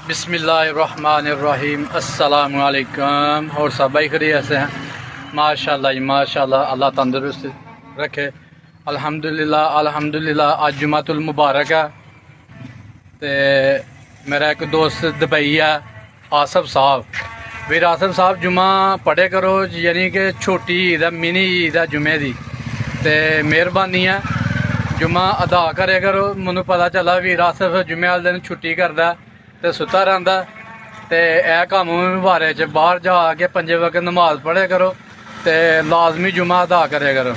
بسم اللہ الرحمن الرحیم، السلام علیکم۔ اور سب بھائی خیریت سے ہیں؟ ماشاءاللہ جی ماشاءاللہ، اللہ تندرست رکھے۔ الحمدللہ آج جمعۃ المبارک ہے تے میرا ایک دوست دبئی ہے، آصف صاحب۔ پھر آصف صاحب جمعہ پڑھے کرو، یعنی کہ چھوٹی عید ہے، منی عید ہے جمعے دی، تے مہربانی ہے جمعہ ادا کرے کرو۔ مجھے پتا چلا بھی آصف جمعے والے دن چھٹی کرتا تے ستا رہندا تے اے کام بارے چ باہر جا کے 5 وقت نماز پڑھے کرو تے لازمی جمعہ ادا کرے کرو۔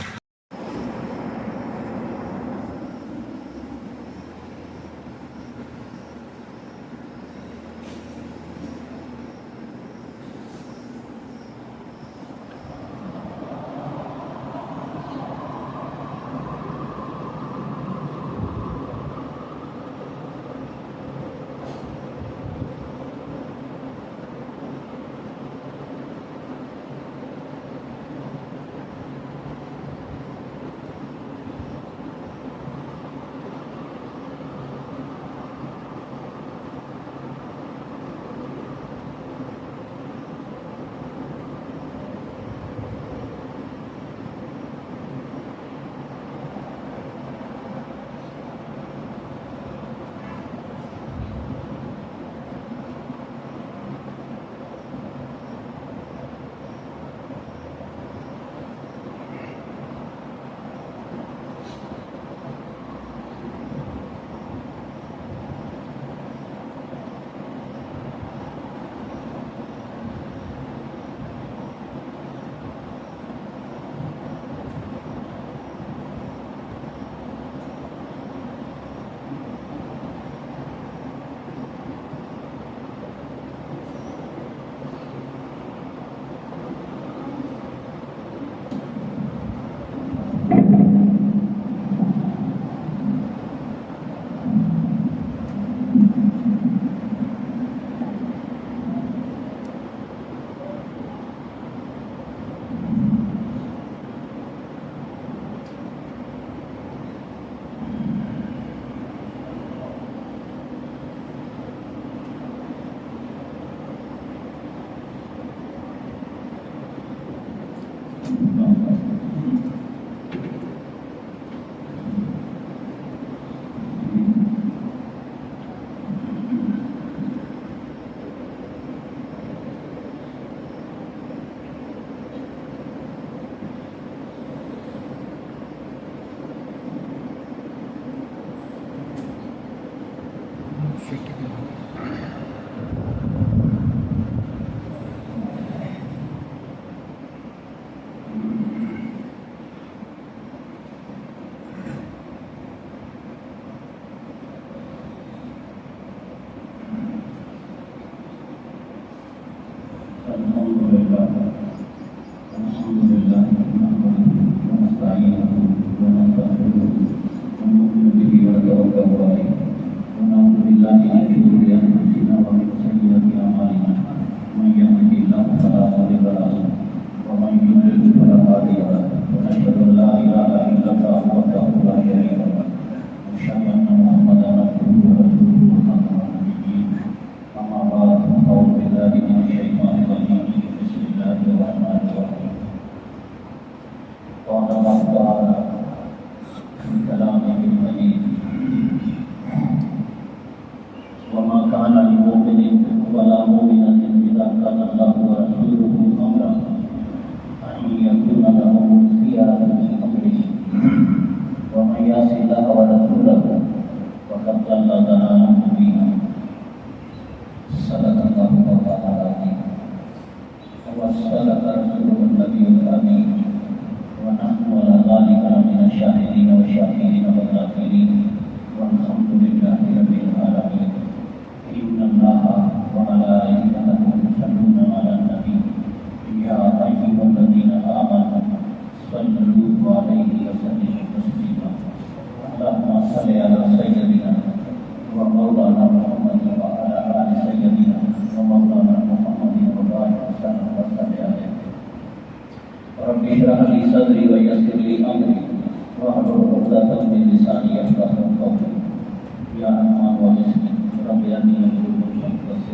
بیانی مشخص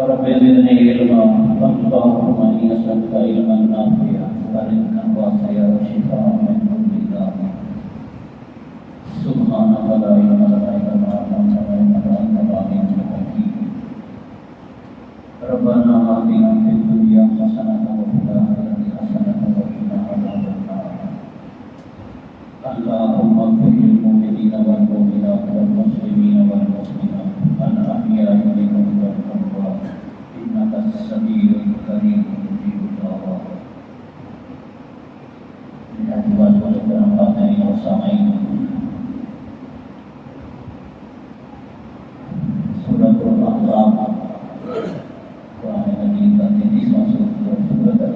رب زدنی علما اللهم إني أسألك علما نافعا ورزقا واسعا وشفاء من كل داء سبحانك لا علم لنا إلا ما علمتنا إنك أنت العليم الحكيم ربنا آتنا في الدنيا حسنة وفي الآخرة حسنة وقنا عذاب النار اللهم اغفر للمؤمنين والمؤمنات والمسلمين والمسلمات الأحياء منهم والأموات إنك السميع الكريم مجيب الدعوات. الأحباب والكرام الحاضرين والسامعين، سورۃ الاحزاب قرآن مجید کا 33واں سورت ہے.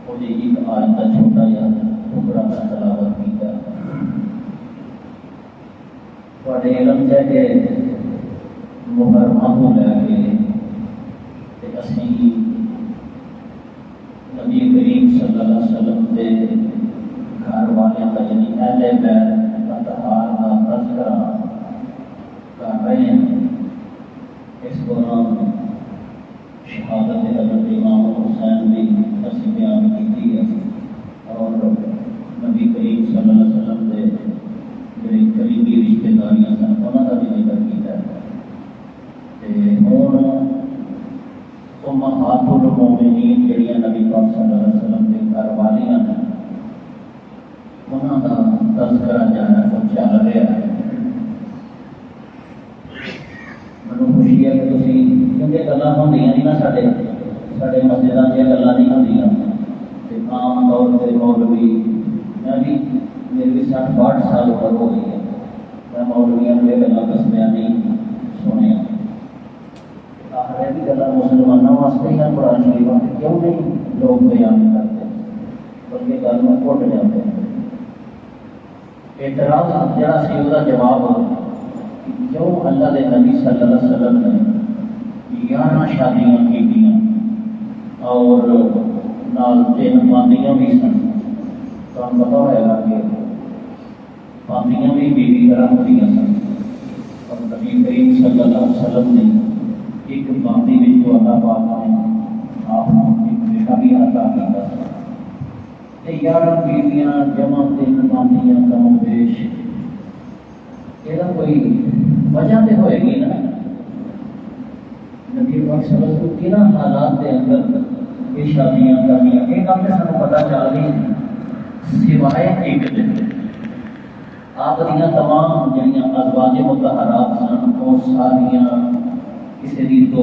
اور یہ ایک آیت کا چھوٹا یا ٹکڑا کا تلاوت کیا. تھوڑے علم ہے کہ محرمہ کو لے کے اسی نبی کریم صلی اللہ علیہ وسلم کے گھر والوں کا یعنی اہل بیت اطہار کا تذکرہ کر رہے ہیں. اس دوران شہادت حضرت امام حسین بھی اسی بیان کی ہے اور نبی کریم صلی اللہ علیہ وسلم کے جڑے قریبی رشتے داریاں سن انہوں کا بھی ذکر کیا ہے. ہوں امہات المومنین جڑیاں نبی پاک صلی اللہ علیہ وسلم کے گھر والیاں ہیں انہوں کا تذکرہ جانا کو چل رہا ہے. مجھے خوشی ہے کہ تھی کیونکہ گلاں ہوندیاں نہیں نا ساڈے مسجداں دیا گلاں نہیں ہوندیاں. عام طور پہ مولوی میں بھی میری بھی 60-62 سال عمر ہو گئی ہے. میں مولویاں یہ گلاں دسدیاں نہیں سنیا. آخر بھی گلاں مسلمانوں واسطے ہی قرآن شریف کیوں نہیں لوگ بیان کرتے بلکہ گل میں گھٹ جاتے ہیں. اعتراض جڑا سی وہ جواب کیوں اللہ کے نبی صلی اللہ علیہ وسلم نے 11 شادیاں کیتیاں اور نال 3 باندیاں بھی سن. تو ہم پتا ہوئے گا کہ باندیاں بھی بیوی طرح ہوتی سن اور نبی کریم صلی اللہ علیہ وسلم نے ایک باندی میں جو اللہ پاک نے آپ کو ایک بیٹا بھی عطا کیا. 11 بیویاں جمع 3 باندیاں کم بیش یہ کوئی وجہ تو ہوئے گی نا. نبی پاک صلی اللہ علیہ وسلم کن حالات کے اندر یہ شادیاں کرنی یہ گل تو سانوں پتہ چل گئی سوائے ایک دن آپ دیا تمام جڑیاں ازواج مطہرات سن وہ ساریاں کسی کی 2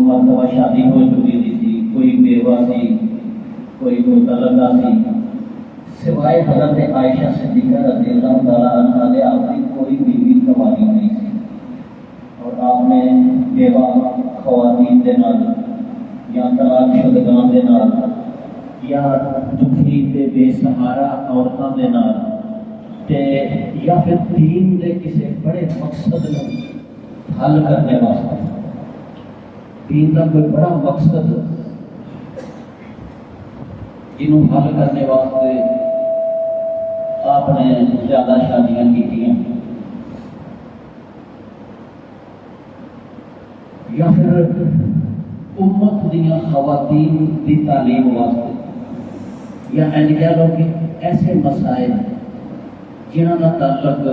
مرتبہ شادی ہو چکی تھی. کوئی بیوہ سی کوئی مطلقہ سی سوائے حضرت عائشہ صدیقہ رضی اللہ تعالیٰ عنہ نے آپ کی کوئی بیوی کنواری نہیں سی اور آپ نے بیوہ خواتین کے نال یا طلاق شدگان دے نال یا دکھی تے بے سہارا عورتوں دے نال تے یا پھر دین دے کسی بڑے مقصد کو حل کرنے واسطے دین کا کوئی بڑا مقصد جنہوں حل کرنے واسطے آپ نے زیادہ شادیاں کی یا پھر امت دیا خواتین کی تعلیم واسطے یا کہہ لو کہ ایسے مسائل جنہوں کا تعلق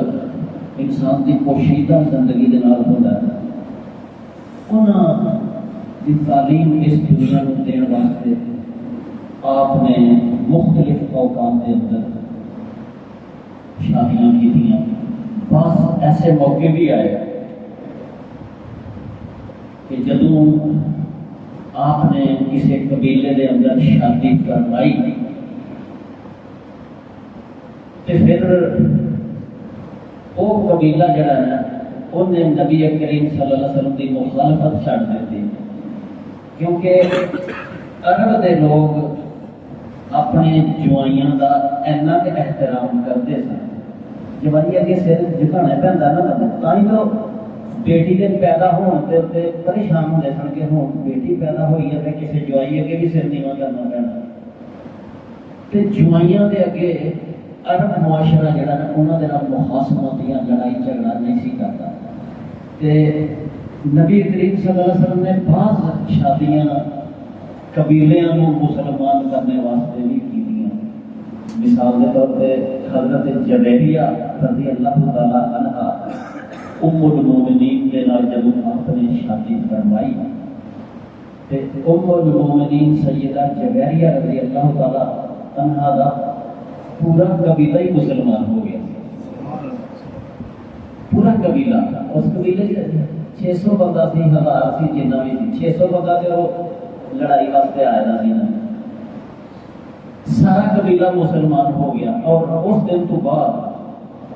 انسان کی پوشیدہ زندگی کے نال ہوتا ہے انہوں کی تعلیم اس دنیا کو دین واسطے آپ نے مختلف اوقات کے اندر شادیاں کی تھیں. بس ایسے موقع بھی آئے کہ جدوں آپ نے کسی قبیلے کے اندر شادی کروائی تو پھر وہ قبیلہ جڑا ہے انہیں نبی کریم صلی اللہ علیہ وسلم کی مخالفت چھڑ دیتی کیونکہ عرب کے لوگ اپنے جوائیاں کا اینا کہ احترام کرتے سن. جوائی اگے سر جھکانا پہنتا نا تھی تو بیٹی کے پیدا ہونے پریشان ہوتے سن کہ ہوں بیٹی پیدا ہوئی ہے کسی جوائی اگے بھی سر نیواں کرنا پڑنا. جوائیاں کے اگے عرب معاشرہ جڑا نا انہوں نے محاسمت یا لڑائی جھگڑا نہیں سی کرتا، تے نبی کریم صلی اللہ علیہ وسلم نے بعض شادیاں قبیلیاں کو مسلمان کرنے واسطے بھی کی دیا۔ مثال کے طور پہ حضرت جبیریہ رضی اللہ تعالی عنہا ام المومنین کے نال جب آپ نے شادی فرمائی، تے ام المومنین سیدہ جبیریہ رضی اللہ تعالی عنہا دا پورا قبیلہ ہی مسلمان ہو گیا، پورا قبیلہ۔ اس قبیلے 600 بندہ سی، 1000 سی، جنہ بھی سی 600 بندہ تے وہ لڑائی واسطے آیا تھا سی نا، سارا قبیلہ مسلمان ہو گیا۔ اور اس دن تو بعد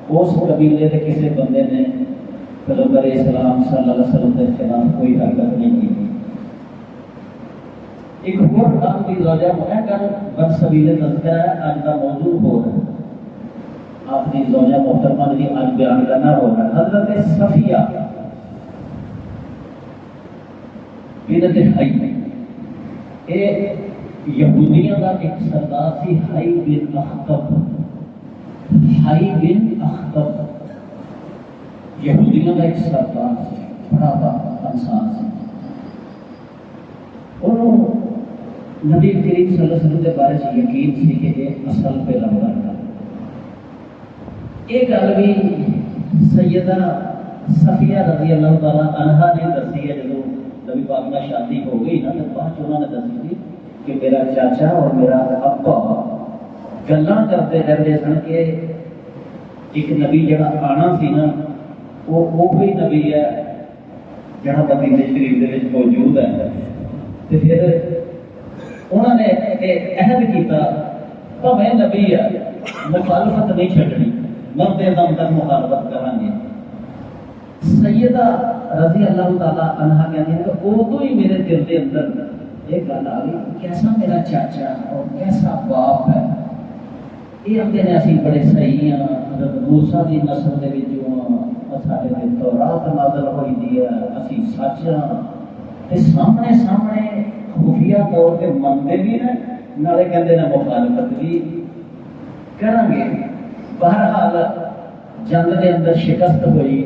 اس قبیلے کے کسی بندے نے پیغمبر اسلام صلی اللہ علیہ وسلم کے خلاف کوئی حرکت نہیں کی۔ ایک اور آپ کی زوجہ ہے کر بن سبیل تذکرہ ہے، آج کا موضوع ہو رہا ہے، آپ کی زوجہ محترمہ نے آج بیان کرنا ہو رہا ہے۔ حضرت صفیہ بنت حی، اے یہودیاں کا ایک سردار سی، حی بن اخطب، حی بن اخطب یہودیوں کا ایک سردار سی، بڑا انسان سی۔ انہوں نبی کریم صلی اللہ علیہ وسلم کے بارے سے یقین سی کہ یہ اصل پیغمبر ہے۔ ایک گل بھی سیدہ صفیہ رضی اللہ تعالیٰ عنہا نے دسی ہے، جب نبی پاک میں شادی ہو گئی نا تو بعد انہوں نے دسی تھی کہ میرا چاچا اور میرا ابا گلاں کرتے رہتے سن کہ ایک نبی جڑا آنا سی نا وہ بھی نبی ہے جڑا حدیث شریف دے وچ موجود ہے۔ تو پھر انہوں نے عہد کیتا بھاویں نبی ہے مخالفت نہیں چھڈنی، مرتے دم تک مخالفت کریں گے۔ سیدہ رضی اللہ تعالی عنہا کہتی ہیں کہ ادو ہی میرے دل کے اندر ایک گل آ گئی، کیسا میرا چاچا اور کیسا باپ ہے۔ یہ آتے ہیں اسی بڑے صحیح ہیں، حضرت موسیٰ دی نسل دے وچوں ساڈے تے تورات نازل ہوئی دی ہے، اسی سچ ہاں تے سامنے سامنے خفیہ طور پہ منتے بھی ہیں، نالے کہندے نے مخالفت بھی کریں گے۔ بہرحال جنگ دے اندر شکست ہوئی،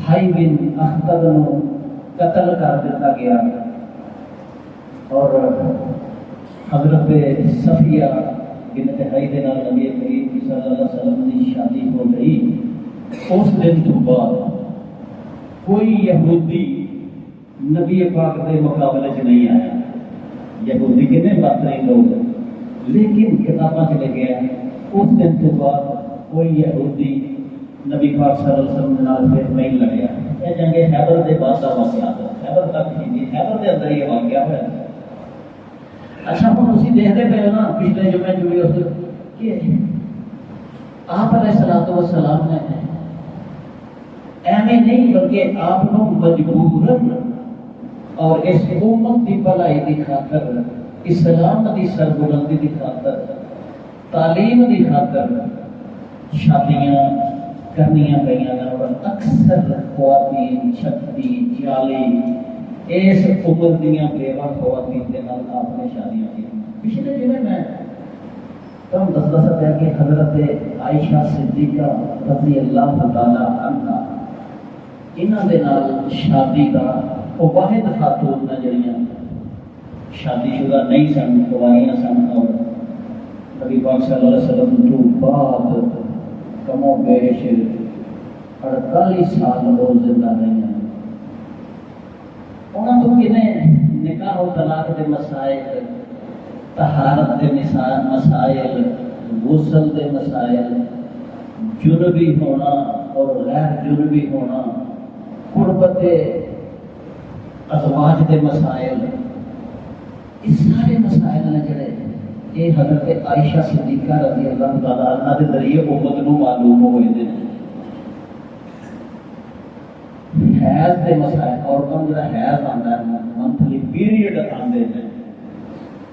حی بن اخطب نو قتل کر دیتا گیا اور حضرت صفیہ بنت حی دے نال نبی کریم صلی اللہ علیہ وسلم کی شادی ہو گئی۔ اس دن تو بعد کوئی یہودی نبی پاک کے مقابلے چ نہیں آیا۔ یہودی کتنے بدترین لوگ ہیں، لیکن کتاباں چ لکھے ہیں اس دن تو بعد کوئی یہودی نبی پاک صلی اللہ علیہ وسلم کے نال پھر نہیں لڑیا۔ یہ جنگ خیبر کے بعد کا واقعہ ہے، خیبر تک نہیں، خیبر کے اندر یہ واقعہ ہوا۔ اچھا ہوں اسی دیکھتے پہ نا پچھلے جمعے جو اس کہ آپ علیہ الصلوۃ والسلام نے ایویں نہیں بلکہ آپ کو مجبوراً اور اس امت کی بھلائی کی خاطر، اسلام کی سربلندی کی خاطر، تعلیم کی خاطر شادیاں کرنیاں پئیاں نے، اور اکثر خواتین 36 40 اس عمر دیاں بیوہ خواتین کے نال آپ نے شادیاں کی۔ پچھلے دن میں تم دستا سکتا ہے کہ حضرت عائشہ صدیقہ رضی اللہ تعالی عنہا انہاں دے نال شادی کا وہ واحد خاتون نے جڑیاں شادی شدہ نہیں سن، کواریاں سن، اور نبی پاک صلی اللہ علیہ وسلم تو بعد کم و بیش 48 سال وہ زندہ رہی ہیں۔ انہوں تو کنے نکاح و طلاق دے مسائل، طہارت دے مسائل، غسل دے مسائل، جنبی ہونا اور غیر جنبی ہونا، قربت ازواج دے مسائل، اس سارے مسائل نے جڑے یہ حضرت عائشہ صدیقہ رضی اللہ تعالیٰ عنہ کے ذریعے امت کو معلوم ہوئے تھے۔ حیض کے مسائل، عورتوں کا حیض آتا ہے، منتھلی پیریڈ آتے ہیں،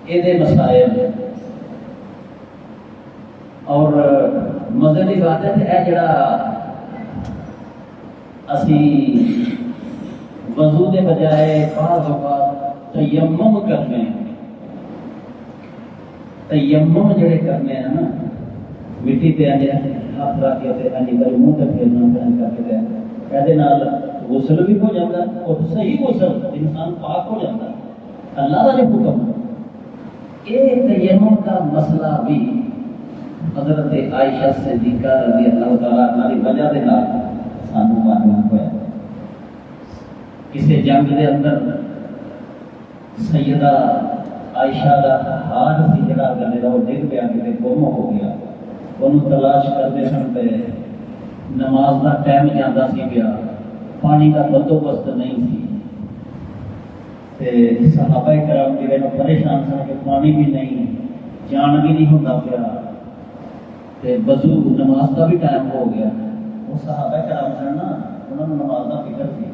یہ مسائل اور مزے کی بات ہے کہ یہ جڑا اسی وضو کے بجائے بعض اوقات تیمم کرنے ہیں، تیمم جڑے کرنے ہیں نا مٹی تے آنے ہاتھ رکھ کے تے آنے پر منہ تے پھیرنا پھرن کر کے کہتے نال غسل بھی ہو جاتا ہے اور صحیح غسل انسان پاک ہو جاتا ہے اللہ کا جو حکم یہ تیمم کا مسئلہ بھی حضرت عائشہ صدیقہ رضی اللہ تعالیٰ عنہ کی وجہ دے نال سانوں معلوم ہوا کسی جنگ دے اندر سیدہ عائشہ کا ہاتھ سی جڑا گلے کا وہ ڈگ پیا کتے گم ہو گیا انہوں تلاش کرتے سن پہ نماز کا ٹائم جانا سی گیا پانی کا بندوبست نہیں سی تے صحابہ کرام جڑے پریشان سن کہ پانی بھی نہیں جان بھی نہیں ہوتا پیا تے وضو نماز کا بھی ٹائم ہو گیا وہ صحابہ کرام سن نا انہوں نے نماز کا فکر سی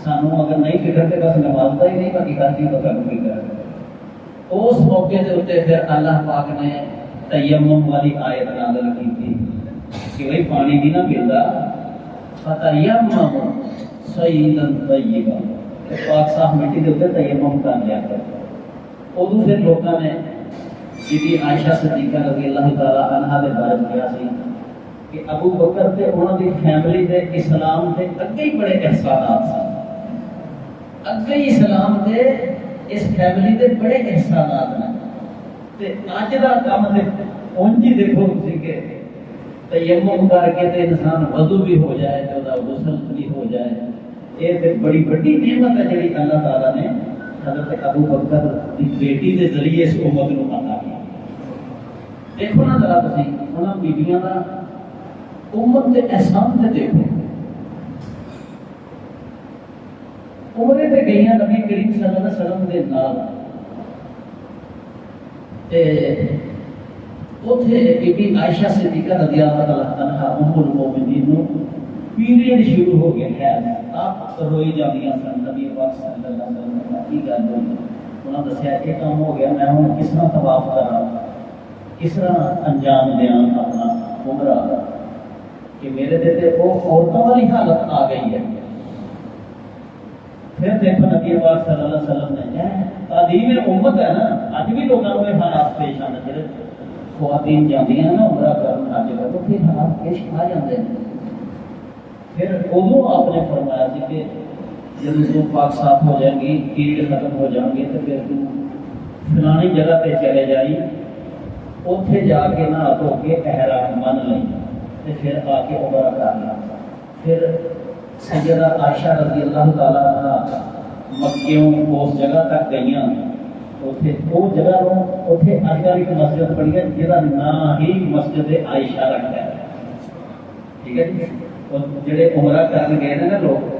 سانوں اگر نہیں فکر تے بس نماز کا ہی نہیں باقی ہر چیز کا فکر ہے اس موقع دے اوتے پھر اللہ پاک نے تیمم والی آیت نازل کی تھی کہ بھائی پانی بھی نہ ملتا فتیمم صعیدا طیبا پاک صاف مٹی دے اوپر تیمم کر لیا کر ادو پھر لوگوں نے بی عائشہ صدیقہ رضی اللہ تعالی عنہا دے بارے میں کیا سی کہ ابو بکر تے انہاں دی فیملی دے اسلام دے اگے ہی بڑے احسانات سن اگے ہی اسلام دے اس فیملی دے بڑے احسانات ہیں تے اج دا کام تے اونج ہی دیکھو تسی کہ تیمم کر کے تے انسان وضو بھی ہو جائے تے دا غسل بھی ہو جائے یہ تے بڑی بڑی نعمت ہے جڑی اللہ تعالی نے حضرت ابو بکر دی بیٹی دے ذریعے اس امت نو عطا کی دیکھو نا ذرا تسی انہاں بیبییاں دا امت دے احسان تے دیکھو عمرے تے گئیاں نبی کریم صلی اللہ علیہ وسلم دے نال تے اوتھے بی بی عائشہ صدیقہ رضی اللہ تعالی عنہا ام المومنین نو پیریڈ شروع ہو گیا ہے آپ روئی جاندیاں سن نبی پاک صلی اللہ علیہ وسلم کی گل ہوئی انہاں دسیا یہ کام ہو گیا میں ہن کس طرح طواف کراں کس طرح انجام دیاں اپنا عمرہ کہ میرے دے تے وہ عورتوں والی حالت آ گئی ہے پھر دیکھو نبی پاک صلی اللہ علیہ وسلم نے تعلیم امت ہے نا اج بھی لوگوں کو حالات پیش آنے جڑے خواتین جاتی ہیں نا عمرہ کرن حج کر تو پھر حالات پیش آ جاتے ہیں پھر ادو آپ نے فرمایا سی کہ جب تو پاک صاف ہو جائیں گی کیڑ ختم ہو جائیں گے تو پھر تو فلانی جگہ پہ چلے جائی اوتھے جا کے نہ دھو کے احرام بن لیں تو پھر آ کے عمرہ کرنا پھر سیدہ عائشہ رضی اللہ تعالیٰ عنہ مکیوں اس جگہ تک گئیاں اوتھے وہ جگہ اوتھے اج کل ایک مسجد بنی ہے جہاں نام ہی مسجد عائشہ رکھا ہے ٹھیک ہے جی جڑے عمرہ کرن گئے نا لوگ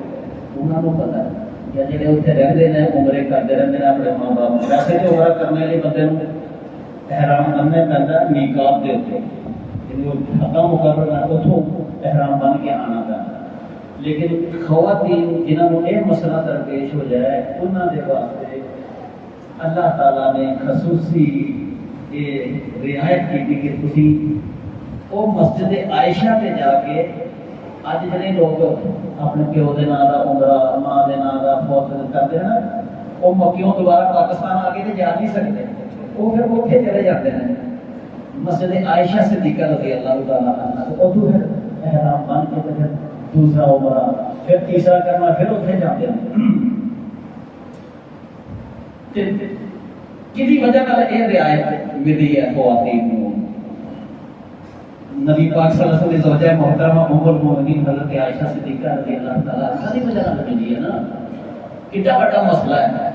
انہوں نے پتا ہے یا جڑے اتنے رہتے ہیں عمرے کرتے رہتے ہیں اپنے ماں باپ ویسے تو عمرہ کرنے والے بندے احرام کرنے پہنتا ہے میقات دے اوپر ختم مقرر ہے اتوں احرام بن کے آنا پہنتا لیکن خواتین جنہوں نے یہ مسئلہ درپیش ہو جائے انہوں نے واسطے اللہ تعالیٰ نے خصوصی یہ رعایت کی کہ تسی وہ مسجد عائشہ پہ جا کے اج جڑے لوگ اپنے پیو دے نام دا عمرہ ماں دے نام دا فوت کرتے ہیں نا وہ مکیوں دوبارہ پاکستان آ کے جا نہیں سکتے وہ پھر اوتھے چلے جاتے ہیں مسجد عائشہ صدیقہ رضی اللہ تعالیٰ عنہا تو ادو پھر احرام بن کے پھر دوسرا عمرہ پھر تیسرا کرنا پھر اوتھے جاتے ہیں کسی وجہ نال یہ رعایت ملی ہے خواتین کو نبی پاک صلی اللہ علیہ وسلم کی زوجہ محترمہ ام المؤمنین حضرت عائشہ صدیقہ رضی اللہ تعالیٰ عنہا کی وجہ نال ملی ہے نا کتنا بڑا مسئلہ ہے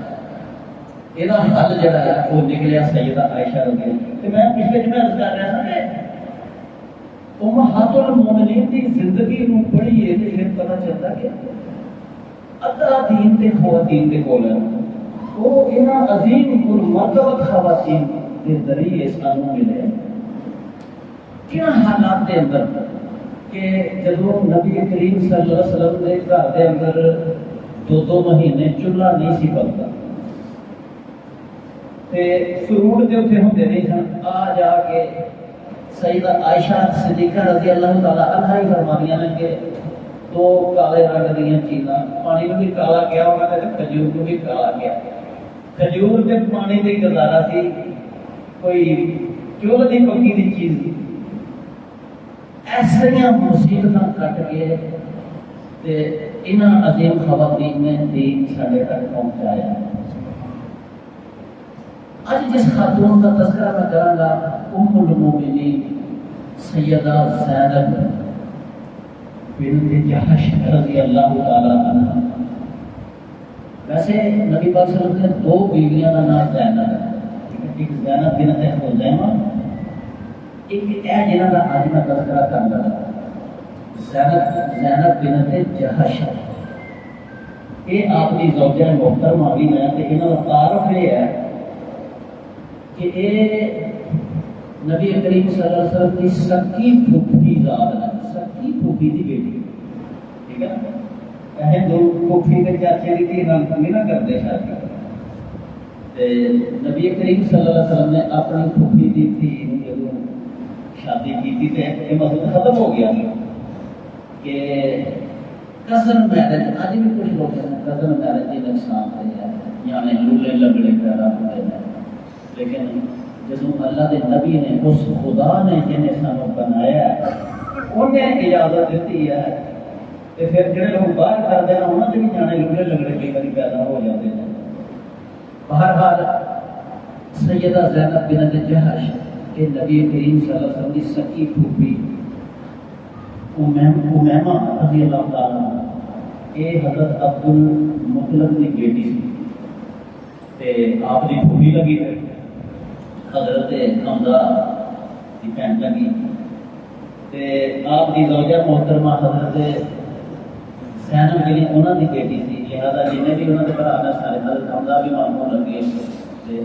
یہ حل جڑا ہے وہ نکلیا سیدہ عائشہ رضی اللہ کہ میں پچھلے جمعے عرض کر رہا تھا کہ امہات المؤمنین کی زندگی نو پڑھیے تو پھر پتہ چلتا کہ ادھا دین تے خواتین دے کول ہے وہ انہاں عظیم مرتبہ خواتین کے ذریعے سانوں ملے کیا حالات دے اندر کہ جدو نبی کریم صلی اللہ علیہ وسلم دے گھر دے اندر 2 مہینے چولہا نہیں سی پکتا تے فروٹ دے اوتے ہوندے نہیں سن آ جا کے سیدہ عائشہ صدیقہ رضی اللہ تعالی عنہا ہی فرمانیاں نے کہ 2 کالے رنگ دیاں چیزاں پانی میں بھی کالا کیا ہوگا تے کھجور کو بھی کالا کیا کھجور تے پانی تے گزارا سی کوئی چول دی پکی دی چیز ایسا مصیبت کٹ کے انہاں عظیم خواتین نے دین ساڈے تک پہنچایا. آج جس خاتون کا تذکرہ میں کراں گا ام المومنین سیدہ زینب بنت جحش رضی اللہ تعالی عنہ. ویسے نبی پاک صلی اللہ علیہ وسلم نے دو بیویاں کا نام زینب ہے. ایک زینب بنت خزیمہ، ایک ہے جنہاں کا آج میں تذکرہ کر لگا زینب بنت جحش. یہ آپ کی زوجہ محترمہ بھی ہے. انہاں کا تعارف یہ ہے کہ یہ نبی کریم صلی اللہ علیہ وسلم کی سکی پھوپھی ذات ہے، سکی پھوپھی کی بیٹی. ٹھیک ہے نا، یہ دو پھوپھی کے چاچے کی تھی نہیں نہ کرتے شادی. نبی کریم صلی اللہ علیہ وسلم نے اپنی پھوپھی کی تھی جب شادی کی تھی تو یہ مسئلہ ختم ہو گیا کہ کزن میرج. آج بھی کچھ لوگ ہیں کزن میرج کے نقصان ہے، یعنی لولے لگڑے پیدا ہوتے ہیں. لیکن جب اللہ کے نبی نے اس خدا نے جنہیں سانو بنایا انہیں اجازت دیتی ہے تو پھر جڑے لوگ باہر کرتے ہیں انہوں نے بھی جانے لگڑے لگڑے کئی بار پیدا ہو جاتے ہیں. بہرحال سیدہ زینب بنت جحش کے نبی کریم صلی اللہ علیہ وسلم کی سکی پھوپھی امیمہ رضی اللہ تعالیٰ یہ حضرت عبد المطلب کی بیٹی تھی. آپ کی پھوپھی لگی ہے حضرت حمزہ کی بہن لگی. آپ کی زوجہ محترمہ حضرت زینب جی انہوں کی بیٹی تھی. لہٰذا جنہیں بھی انہوں نے پڑھانا سارے حضرت حمزہ بھی ماموں لگے،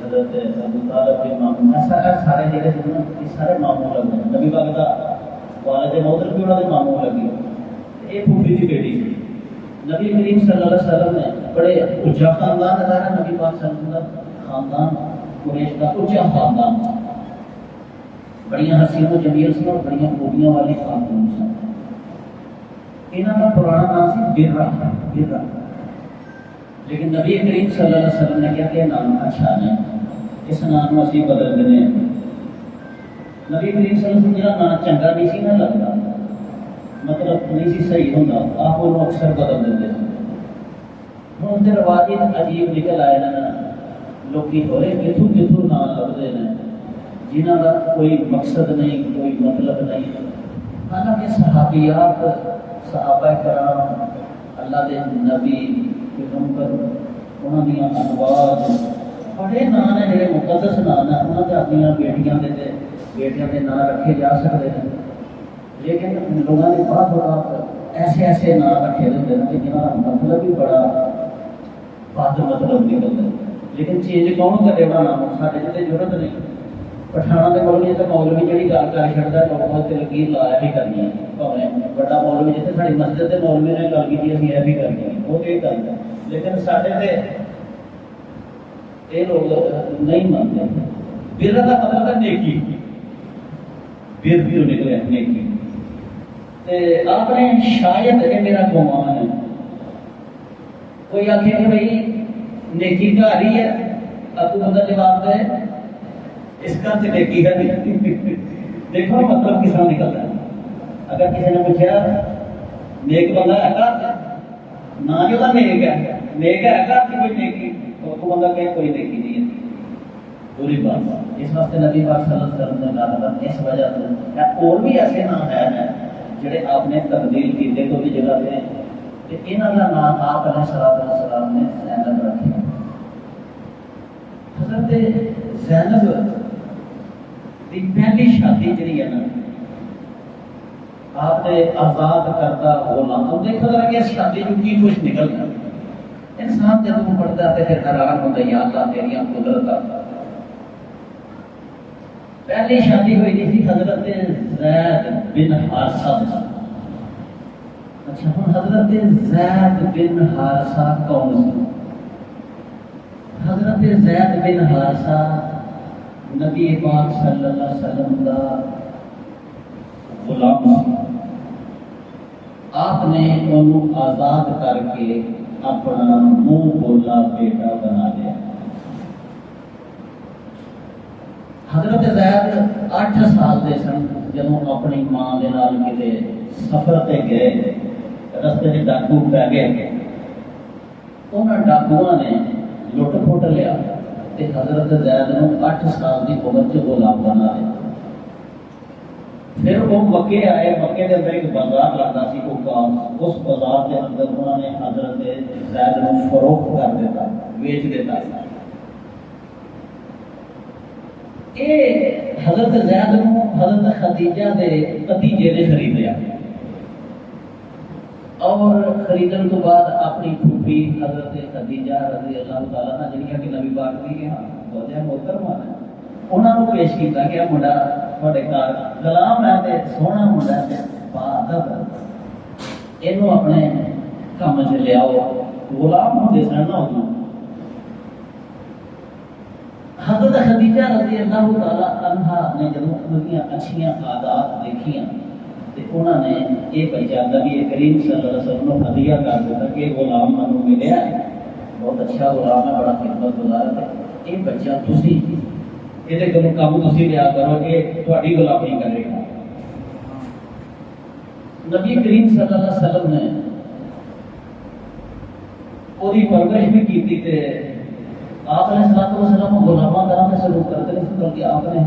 حضرت ابو طالب بھی ماموں، سارے جڑے سارے ماموں لگے. نبی پاک کا والد محترم بھی انہوں نے ماموں لگے. یہ پھوپھی کی بیٹی تھی. نبی کریم صلی اللہ علیہ وسلم نے بڑے اونچا خاندان ہے. نبی پاک صلی اللہ علیہ وسلم کا خاندان قریش کا اونچا خاندان، بڑی حسین و جمیل سن اور بڑی خوبیاں والی خاتون سن. انہوں کا پرانا نام سی برہ. لیکن نبی کریم صلی اللہ علیہ وسلم نے کیا کہ نام اچھا نہیں، اس نام کو اسی بدل دینے. نبی کریم صلی اللہ علیہ وسلم جہاں نام چنگا نہیں سی نہ لگتا، مطلب نہیں سی صحیح ہوتا، آپ وہ اکثر بدل دیتے. ہوں تو رواج عجیب نکل آئے نا، لوگ ہوئے کتوں کتوں نام لگتے ہیں جنہوں کا کوئی مقصد نہیں، کوئی مطلب نہیں. حالانکہ صحابیات، صحابہ کرام، اللہ کے نبی پیغمبر، انہوں نے ازواج بڑے نام ہیں جڑے مقدس نام ہیں. انہوں نے اپنی بیٹیاں کے نام رکھے جا سکتے ہیں، لیکن لوگوں نے بہت بڑا ایسے ایسے نام رکھے ہوتے ہیں جنہوں کا مطلب بھی بڑا بد مطلب نکلتا ہے. لیکن چینج کون کرے وہ نام؟ سارے جتنے ضرورت نہیں. پٹھانا کے مولوی تو مولوی جی گل کر چڑھتا ہے لوگوں سے لکیر لایا بھی کرنی ہے. بڑا مولوی جیسے ساری مسجد کے مولوی نے گل کی ابھی یہ بھی کرنی ہے، وہ یہ کرتا ہے. لیکن سارے یہ لوگ نہیں مانتے. بر کا مطلب ہے نیکی، بر بھی نکلے نیکی. آپ نے شاید یہ میرا گمان ہے کوئی آخے کہ بھائی نیکی گھر ہی ہے، اب تو بندہ جواب دے اس کا تو نیکی ہے نہیں. دیکھو مطلب کس طرح نکلتا ہے. اگر کسی نے پوچھا نیک بندہ ہے گھر نہ جو نیک ہے، نیک ہے گھر کی کوئی نیکی، تو بندہ کہ کوئی نیکی نہیں ہے. پوری بات اس واسطے نبی پاک صلی اللہ علیہ وسلم نے کہا اس وجہ سے اور بھی ایسے نام ہیں جڑے آپ نے تبدیل کیتے تو بھی جگہ پہ کہ انہوں کا نام آپ علیہ السلام نے زینب رکھا. حضرت زینب کی پہلی شادی جڑی ہے نا آپ نے آزاد کردہ غلام. اب دیکھو ذرا کہ اس شادی میں کی کچھ نکل گیا. انسان جب وہ پڑھتا ہے پھر حیران ہوتا ہے یا اللہ تیریاں قدرت. پہلی شادی ہوئی تھی حضرت زید بن حارثہ. اچھا ہوں حضرت زید بن حارثہ کون سی؟ حضرت زید بن حارثہ نبی پاک صلی اللہ علیہ وسلم کا غلام سی. آپ نے انہوں آزاد کر کے اپنا منہ بولا بیٹا بنا لیا. حضرت زید 8 ਸਾਲ ਦੇ ਸਨ ਜਦੋਂ ਆਪਣੀ ਮਾਂ ਦੇ ਨਾਲ ਕਿਤੇ ਸਫ਼ਰ ਤੇ ਗਏ, ਰਸਤੇ 'ਚ ਡਾਕੂ ਪੈ ਗਏ। ਉਹਨਾਂ ਡਾਕੂਆਂ ਨੇ ਲੁੱਟ ਖੁੱਟ ਲਿਆ ਤੇ ਹਜ਼ਰਤ ਜ਼ੈਦ ਨੂੰ 8 ਸਾਲ ਦੀ ਉਮਰ 'ਚ ਗੁਲਾਮ ਬਣਾ ਲਿਆ। پھر وہ مکے آئے، مکے کے اندر ایک بازار لگتا سی اوکاس، اس بازار کے اندر انہوں نے حضرت زید کو فروخت کر دیتا، بیچ دیتا۔ یہ حضرت زید کو حضرت خدیجہ دے بھتیجے نے خریدیا، اور خریدن تو بعد اپنی پھوپھی حضرت خدیجہ رضی اللہ تعالیٰ عنہ جنہاں کہ نبی پاک نے کہا بہت محترمہ ہے، انہوں نے پیش کیا کہ منڈا تھوڑے گھر غلام ہے تے سونا منڈا ہے باادب، اینو اپنے کام چ لیاؤ، غلام ہوندے سن نا ادوں۔ حضرت خدیجہ رضی اللہ تعالی عنہا نے جدوں انہاں اچھیاں عادات دیکھیاں تے انہوں نے یہ بچہ نبی کریم صلی اللہ علیہ وسلم کو ہدیہ کر دیتا کہ غلام منو ملیا ہے، بہت اچھا غلام ہے، بڑا خدمت گزار ہے، یہ بچہ تسی یہ کام تھی لیا کرو کہ تھوڑی غلامی کرے گا۔ نبی کریم صلی اللہ علیہ وسلم نے وہی پرورش بھی کی تھی، آپ نے صلاۃ وسلم غلامہ طرح سے سلوک کرتے نہیں، بلکہ آپ نے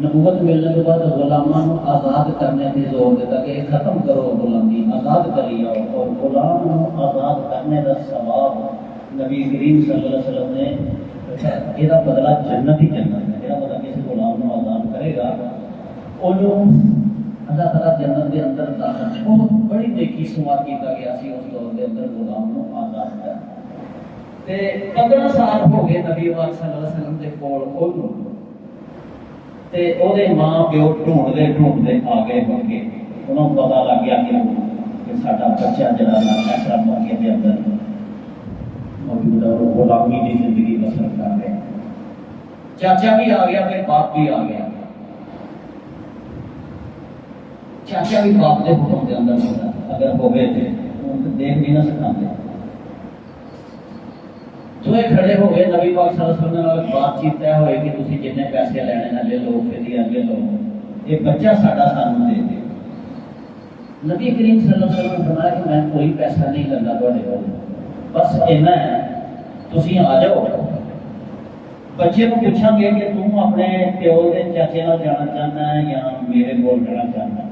نبوت ملنے کے بعد غلاموں کو آزاد کرنے پہ زور دیتا کہ ختم کرو غلامی، آزاد کر لیا، اور غلام کو آزاد کرنے کا ثواب نبی کریم صلی اللہ علیہ وسلم نے یہ بدلہ جنت ہی جنت ہے۔ یہ بدلہ کسی غلام کو آزاد کرے گا انہوں اللہ تعالیٰ جنت کے اندر داخل، بہت بڑی نیکی شمار کیا گیا سی اس دور کے اندر غلام کو آزاد کر۔ 15 سال ہو گئے نبی پاک صلی اللہ علیہ وسلم کے کول تے او دے ماں پیو ڈھونڈتے آ گئے مکے، انہوں کو پتا لگ گیا کہ ساڈا بچہ جڑا ایسا مکے کے اندر موجود ہے، وہ غلامی کی زندگی بسر کر رہے ہیں۔ چاچا بھی آ گیا تے باپ بھی آ گیا، چاچا بھی باپ کے حکم کے اندر ہوتا، اگر ہو گئے تھے دیکھ بھی نہ سکھاتے۔ دوئے کھڑے ہو گئے، نبی پاک صلی اللہ علیہ وسلم نے بات چیت طے ہوئے کہ تسی جتنے پیسے لینے نہ لے لو، فدیہ لے لو، یہ بچہ ساڈا سانوں دے دے۔ نبی کریم صلی اللہ علیہ وسلم نے فرمایا کہ میں کوئی پیسہ نہیں لینا تواڈے کول، بس اینا ہے تسی آ جاؤ۔ بچے کو پوچھاں گے کہ تم اپنے پیو دے چاچے نال جانا چاہنا ہے یا میرے کول رہنا چاہنا ہے؟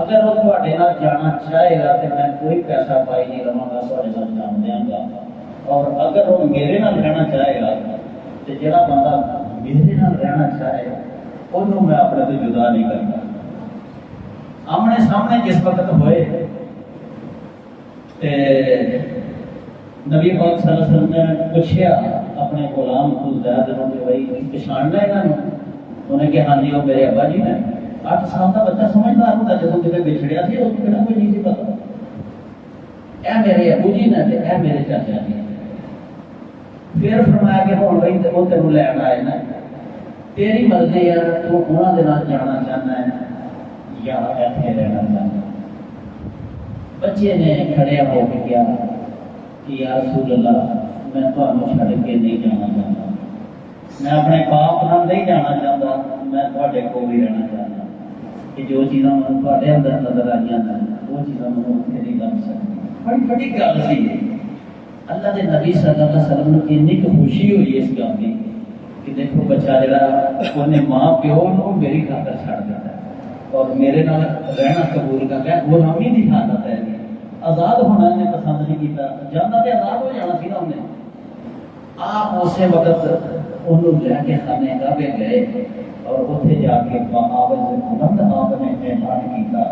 اگر وہ تواڈے نال جانا چاہے گا تو میں کوئی پیسہ پائی نہیں لواں گا، تواڈے نال جان دیاں گا، اور اگر وہ میرے نال رہنا چاہے گا تو جڑا بندہ میرے نال رہنا چاہے انہوں میں اپنے تو جدا نہیں کرنا۔ آمنے سامنے جس وقت ہوئے نبی پاک صلی اللہ علیہ وسلم نے پوچھیا اپنے غلام کو زید نوں کہ بھائی پہچاننا ہے انہوں؟ انہیں کہ ہاں جی وہ میرے ابا جی ہیں۔ 8 سال کا بچہ سمجھدار ہوتا جب کتنے بچھڑیا تھی اس کو کوئی نہیں سی پتا، اے میرے ابو جی نے اے میرے چاچا جی۔ پھر فرمایا کہ ہوں بھائی وہ تینوں لین آئے نا، تیری مرضی ہے، تو انہوں کے نال جانا چاہنا ہے یا ایتھے رہنا چاہنا۔ بچے نے کھڑے ہو کے کیا کہ یا رسول اللہ میں تمہیں چھڑ کے نہیں جانا چاہتا، میں اپنے باپ نال نہیں جانا چاہتا، میں تواڈے کول ہی رہنا چاہتا کہ جو چیزاں مجھے تواڈے اندر نظر آئی ہیں وہ چیزاں مجھے اتنے نہیں لگ سکتی۔ بڑی بڑی گل سی اللہ کے نبی صلی اللہ علیہ وسلم نے اتنی خوشی ہوئی اس گل کی کہ دیکھو بچہ جڑا انہیں ماں پیو کو میری خاطر چھڑ دیتا ہے اور میرے نال رہنا قبول کر لیا، غلامی کی حالت ہے، آزاد ہونا انہیں پسند نہیں کیتا، جانا تو آزاد ہو جانا سی نا انہیں۔ آپ اسی وقت انہوں لے کے خانے کعبے گئے اور اتنے جا کے آواز بلند آپ نے اعلان کیتا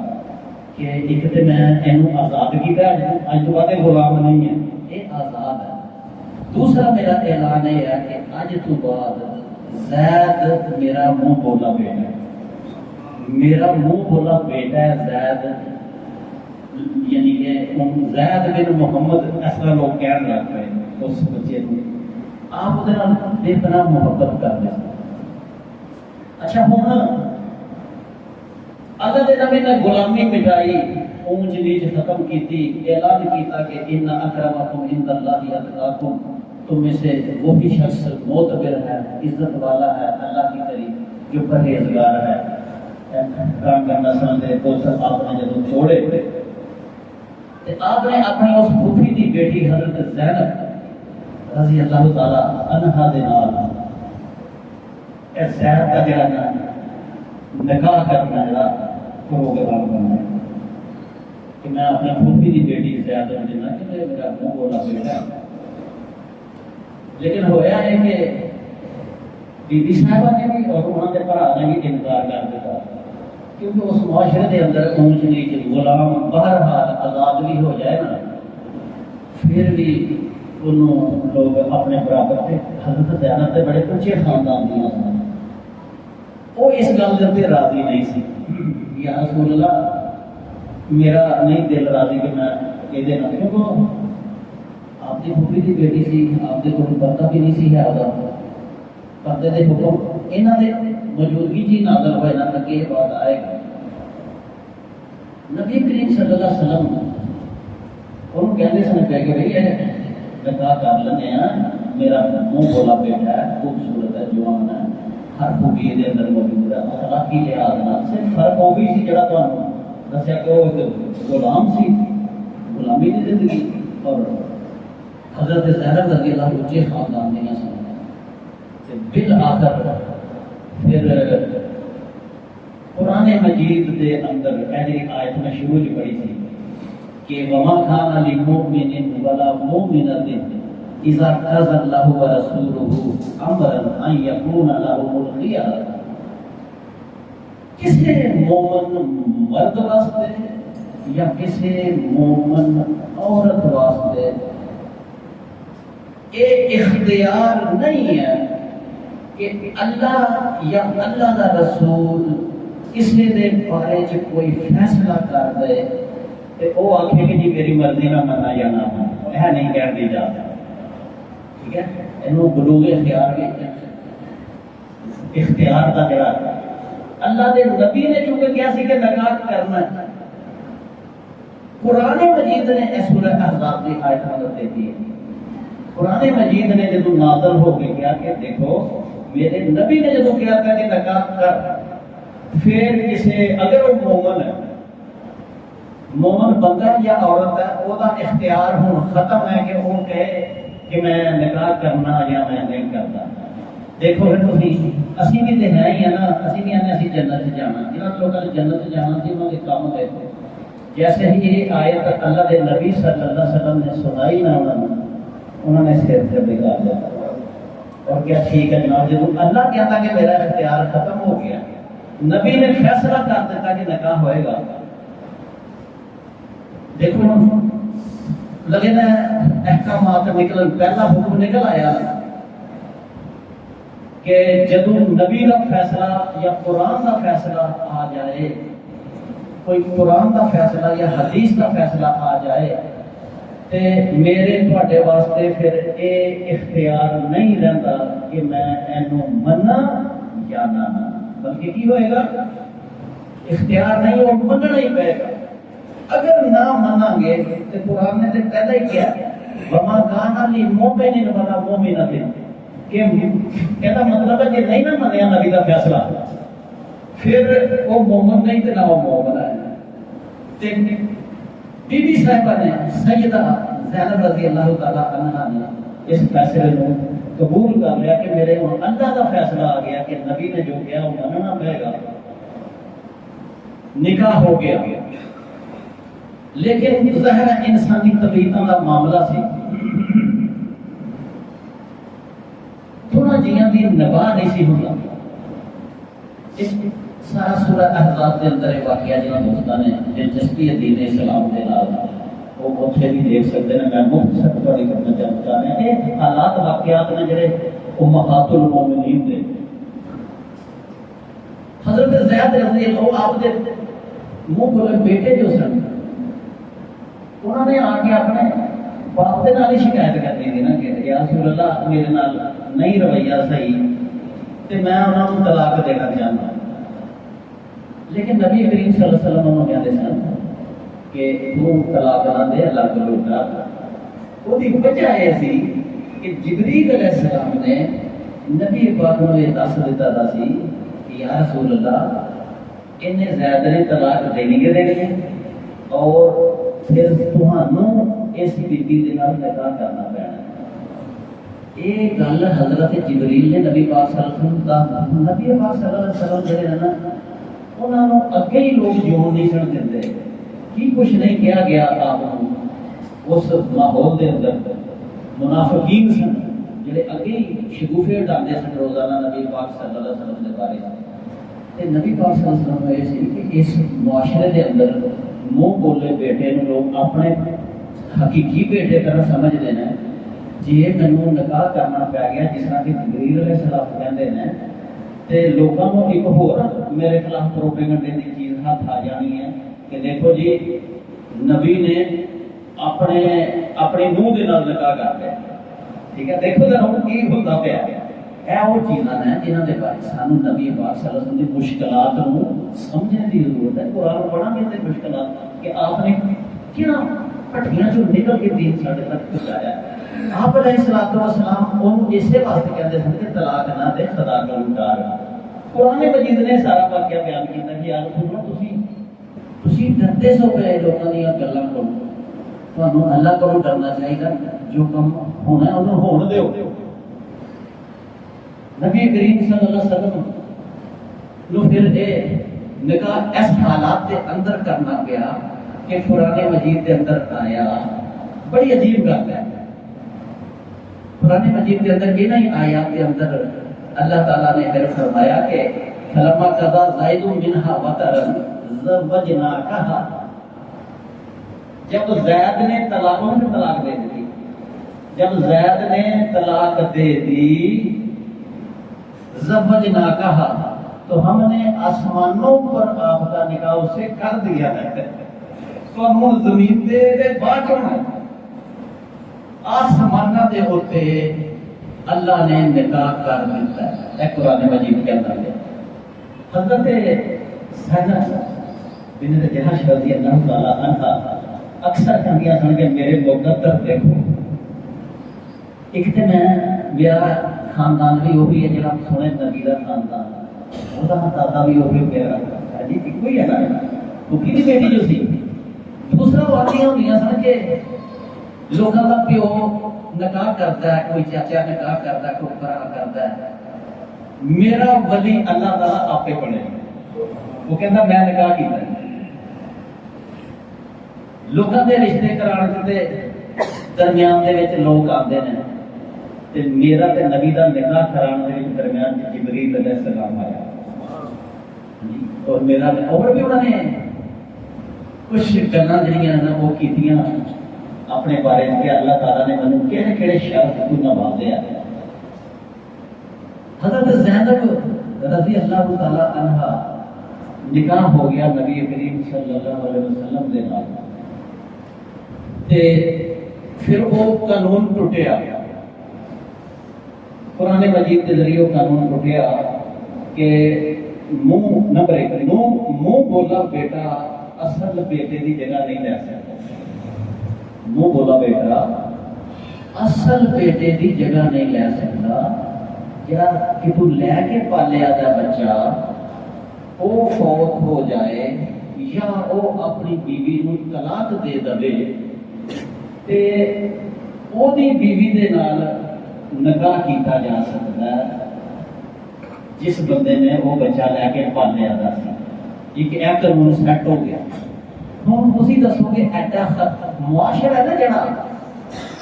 کہ ایک تو میں اینوں آزاد کیتا، اج تو بعد غلام نہیں ہے، یہ آزاد ہے۔ دوسرا میرا اعلان یہ ہے کہ اج تو بعد زید میرا منہ بولا بیٹا ہے، میرا منہ بولا بیٹا ہے زید، یعنی کہ زید بن محمد ایسا لوگ کہنے لگ پے اس بچے کو، آپ وہ بے پناہ محبت کر دیں۔ اچھا ہوں اللہ کے نبی نے غلامی مٹائی، اونچ نیچ ختم کی، اعلان کیتا کہ ان اکرمکم عند اللہ اتقاکم، تم میں سے وہی شخص معتبر ہے، عزت والا ہے اللہ کی قریب جو پرہیزگار ہے رنگ نسل دے پتر آپ نے جدوں چھوڑے تے آپ نے اپنی اس پھوپھی دی بیٹی حضرت زینب رضی اللہ تعالی عنہا دے نال اے زید دا جڑا نکاح کرنا جڑا پروگرام بنایا کہ میں اپنے پھوپھی دی بیٹی زید نوں دینا کہ میرا منہ بولا بیٹا ہے۔ لیکن ہویا ہے کہ بی بی صاحبہ نے بھی اور انہوں نے بھرا نے بھی انکار کر دیا کیونکہ اس معاشرے کے اندر اونچ نیچ غلام بہرحال آزاد بھی ہو جائے نا پھر بھی انہوں لوگ اپنے برابر سے حضرت زینب سے بڑے اونچے خاندان دیا سن وہ اس گل سے راضی نہیں سی یا رسول اللہ میرا نہیں دل راضی کہ میں یہ دینا کیونکہ آپ کی پھوپھی کی بیٹی سی آپ کے کوئی پردہ بھی نہیں سی ہے پردے کے حکم یہاں کے موجودگی جی نازل ہوئے نہ تک یہ بات آئے گا نبی کریم صلی اللہ علیہ وسلم انہوں کہتے سن پہ کہ بھائی یہ نکاح کر لینے ہیں میرا منہ بولا بیٹا ہے خوبصورت ہے جوان ہے ہر خوبی یہ اندر موجود ہے اخلاقی لحاظ صرف فرق وہ بھی سی جڑا تمہیں دسیا کہ وہ ایک غلام سی غلامی کی زندگی اور حضرت زینب رضی اللہ اونچے خاندان دیا سن بالآخر پھر قرآن مجید دے اندر پہلی آیت میں شروع جو پڑھی تھی کہ وما کان للمؤمن ولا مؤمنۃ اذا قضى الله ورسوله امرا ان يكون لهم الخيار کسی مومن مرد واسطے یا کسی مومن عورت واسطے ایک اختیار نہیں ہے کہ اللہ یا اللہ کا رسول کسی دے بارے چ کوئی فیصلہ کر دے تے وہ آکھے کہ جی میری مرضی نہ منا یا نہ منا یہ نہیں کہہ دی جاتا ٹھیک ہے اینو بلوغ اختیار کے اختیار دا جڑا اللہ دے نبی نے چونکہ کیا سی کہ نکاح کرنا ہے قرآن مجید نے اس سورہ احزاب کی آیت مدد دیتی ہے قرآن مجید نے جدو نازل ہو کے کیا کہ دیکھو میرے نبی نے جدو کیا کہ نکاح کر پھر کسی اگر وہ مومن ہے مومن بندہ یا عورت ہے وہ دا اختیار ہوں ختم ہے کہ وہ کہے کہ میں نکاح کرنا یا میں نہیں کرتا دیکھو پھر تھی اسی بھی تو ہے ہی ہے نا اسی بھی آنے اسی جنت سے جانا جنہوں لوگوں نے جنت سے جانا سی انہوں نے کام دیکھو جیسے ہی یہ آیت اللہ کے نبی صلی اللہ علیہ وسلم نے سنائی نہ انہوں نے سر سے بگاڑ دیا اور کیا ٹھیک ہے جناب جب اللہ کہتا کہ میرا اختیار ختم ہو گیا نبی نے فیصلہ کر دیتا کہ نکاح ہوئے گا دیکھو لگے نا احکامات نکل پہلا حکم نکل آیا کہ جدو نبی کا فیصلہ یا قرآن کا فیصلہ آ جائے کوئی قرآن کا فیصلہ یا حدیث کا فیصلہ آ جائے تے میرے تھوڑے واسطے پھر یہ اختیار نہیں رہتا کہ میں اینو منا یا نہ بلکہ کی ہوئے گا اختیار نہیں وہ مننا ہی پائے گا اگر نہ منا گے تو قرآن نے تو پہلے ہی کیا وما کان للمؤمن ولا مؤمنۃ کہ کہنا مطلب ہے کہ نہیں نہ منیا نبی کا فیصلہ پھر وہ مومن نہیں تو نہ وہ مومن ہے بی بی صاحبہ نے سیدہ زینب رضی اللہ تعالی عنہا نے اس فیصلے کو قبول کر لیا کہ میرے اللہ کا فیصلہ آ گیا کہ نبی نے جو کیا وہ مننا پڑے گا نکاح ہو گیا لیکن ظاہر انسانی طبیعتوں کا معاملہ سی تھوڑا جیاں دی نباہ نہیں سی ہوتا اس سارا سورہ احزاب کے اندر ایک واقعہ جنہاں دوستان نے دلچسپی دین اسلام کے نال وہ اتنے بھی دیکھ سکتے ہیں میں مختصر تھوڑی کرنا چاہتا ہوں یہ حالات واقعات نے جڑے امہات المومنین دے حضرت زید رضی اللہ آپ دے منہ بولے بیٹے جو سن انہوں نے آ کے اپنے باپ کے نال ہی شکایت کر دی نا کہ یا رسول اللہ میرے نال نہیں رویہ صحیح تے میں انہوں کو طلاق دینا چاہتا لیکن نبی کریم صلی اللہ علیہ وسلم انہوں کہتے سن کہ تو طلاق نہ دے اللہ کو لوٹا وہ دی وجہ ہے سی کہ جبریل علیہ السلام نے نبی پاک کو یہ دس دیتا تھا سی یا رسول اللہ انہیں زیادہ نے طلاق دینی کے دینی اور پھر تمہانوں اس بیبی کے نال نکاح کرنا پینا. یہ گل حضرت جبریل نے نبی پاک صلی اللہ علیہ وسلم دا نبی پاک صلی اللہ علیہ وسلم جڑے نا انہاں نوں اگے ہی لوگ جون نہیں سن دیندے کی کچھ نہیں کیا گیا آپ اس ماحول دے اندر منافقین سن جڑے اگے ہی شگوفے ڈالتے سن روزانہ نبی پاک صلی اللہ علیہ وسلم دے بارے تے نبی پاک صلی اللہ علیہ وسلم یہ سی کہ اس معاشرے دے اندر منہ بولے بیٹے نوں لوگ اپنے حقیقی بیٹے طرح سمجھتے ہیں. جی مینوں نکاح کرنا پی گیا جس طرح کہ جبریل علیہ السلام کہتے ہیں تے لوگوں کو ایک ہور میرے خلاف پروپیگنڈے کی چیز ہاتھ آ جانی ہے کہ دیکھو جی نبی نے اپنی نوح دے نال نکاح کر لیا. ٹھیک ہے دیکھو ذرا ہوں کی ہوتا پیا یہ وہ چیزاں ہیں جنہوں کے بارے سانو نبی پاک صلی اللہ علیہ وسلم کی مشکلات کو سمجھنے کی ضرورت ہے. قرآن پڑھا گے تو مشکلات کہ آپ نے کیا پٹھیاں جو نکل کے دین ساڈے تک پہنچایا. آپ علیہ الصلوۃ والسلام انہوں اسی واسطے کہتے ہیں کہ طلاق نہ دے خدا کا انکار. قرآن مجید نے سارا واقعہ بیان کیا کہ یار سنو تسی ڈرتے سو پے لوگوں کی گلاں کو تمہیں اللہ کو ڈرنا چاہیے جو کم ہونا ہے انہوں ہون دیو. نبی کریم صلی اللہ علیہ وسلم نو پھر اے نکاح اس حالات کے اندر کرنا پیا کہ قرآن مجید کے اندر آیا. بڑی عجیب گل ہے قرآن مجید کے اندر یہ نہیں آیات کے اندر اللہ تعالیٰ نے پھر فرمایا کہ فلما قضا زید منها وطرا زوجناکہا. جب زید نے طلاق دے دی جب زید نے طلاق دے دی زوجناکہا تو ہم نے آسمانوں پر آپ کا نکاح اسے کر دیا ہے. تو ہم زمین دے بعد ہونا آسمانہ دے ہوتے اللہ نے نکاح کر دیتا ہے. اے قرآن مجید کے اندر ہے. حضرت زینب بنت جہش رضی اللہ تعالی عنہا اکثر کہندیاں سن کے میرے مقدر دیکھو ایک تے میں میرا خاندان بھی وہی ہے جڑا سونے نبی دا خاندان وہ دادا بھی وہی میرا جی کوئی ہے نا تو کی بیٹی جو سی. دوسرا واقعہ ہوندیاں سن کہ لوگوں کا پیو نکاح کرتا ہے کوئی چاچا نکاح کرتا ہے کوئی برا کرتا ہے. میرا ولی اللہ تعالیٰ آپ پڑھے وہ کہتا میں نکاح کیتا ہے. لوگوں کے رشتے کرانے کے درمیان دے وچ لوگ آتے ہیں تے میرا تے نبی دا نکاح کرانے کے درمیان جبریل علیہ السلام آیا اور میرا اور بھی انہوں نے کچھ گلاں جڑیاں نا وہ کیتیاں اپنے بارے میں کہ اللہ تعالیٰ نے مجھے کہڑے کہڑے شرط کو نوازیا. حضرت زینب رضی اللہ تعالیٰ عنہا نکاح ہو گیا نبی کریم صلی اللہ علیہ وسلم دے نال تے پھر وہ قانون ٹوٹیا. قرآن مجید کے ذریعے قانون ٹوٹیا کہ منہ نمبر ایک منہ بولا بیٹا اصل بیٹے کی جگہ نہیں لے سکتا. منہ بولا بیٹا اصل بیٹے کی جگہ نہیں لے سکتا. یا کہ تو لے کے پالیا دا بچہ وہ فوت ہو جائے یا وہ اپنی بیوی نو طلاق دے دے تے او دی بیوی دے نال نکاح کیتا جا سکتا ہے جس بندے نے وہ بچہ لے کے پالیا دا سی. ایک ایک قانون سیٹ ہو گیا. ہوں تسی دسو کہ ایڈا معاشرہ ہے نا جڑا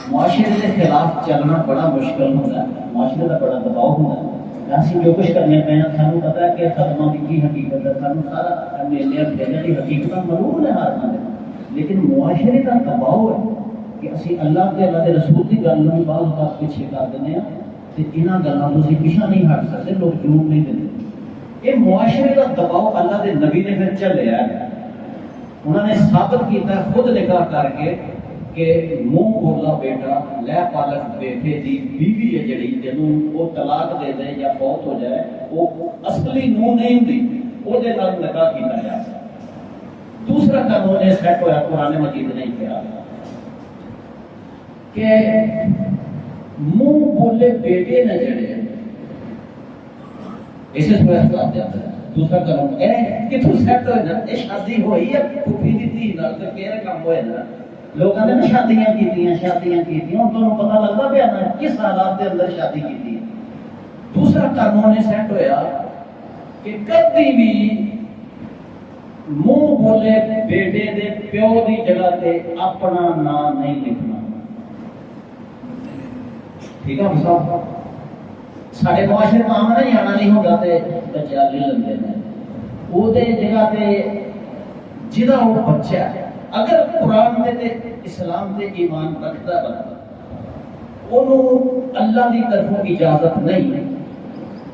معاشرے کے خلاف چلنا بڑا مشکل ہوتا ہے. معاشرے کا بڑا دباؤ ہوتا ہے. اسی جو کچھ کرنے پہ ہیں سانو پتا ہے کہ ختمہ کی حقیقت ہے سانو سارا میلے پھیلنے کی حقیقت معلوم ہے ہر بندے لیکن معاشرے کا دباؤ ہے کہ اسی اللہ کے اللہ کے رسول کی گل بھی بعض اوقات پیچھے کر دینے ہیں تو یہاں گلوں کو اسی پیچھا نہیں ہٹ سکتے. لوگ جون نہیں دیں. یہ معاشرے کا دباؤ اللہ کے نبی نے پھر چلیا ہے. انہوں نے ثابت کیا خود نکاح کر کے کہ منہ بولا بیٹا لے پالک بیٹے دی بیوی ہے جڑی جنوں وہ طلاق دے دے یا فوت ہو جائے وہ اصلی نوح نہیں ہوتی وہ دے نال نکاح کیتا جا سکتا. دوسرا قانون یہ سیٹ ہوا قرآن مجید نے کیا کہ منہ بولے بیٹے نے جڑے اسے سویا خلاف دیا دوسرا قانون کتوں سیٹ ہوئے نا یہ شادی ہوئی ہے پھوپھی دی دھی نال تے پھر کام ہوئے نا لوگ کہتے ہیں شادیاں کیتیاں ہوں تمہیں پتا لگتا پیا نا کس حالات کے اندر شادی کی ہے دوسرا قانون یہ سیٹ ہویا کہ کبھی بھی منہ بولے بیٹے دے پیو دی جگہ تے اپنا نام نہیں لکھنا ٹھیک ہے صاحب سارے معاشرے کام نہ جانا نہیں ہوتا تے بچے لے لیندے نے وہ دے جگہ تے جدا وہ بچہ ہے اگر قرآن تے اسلام تے ایمان رکھتا بندہ انہوں اللہ کی طرفوں اجازت نہیں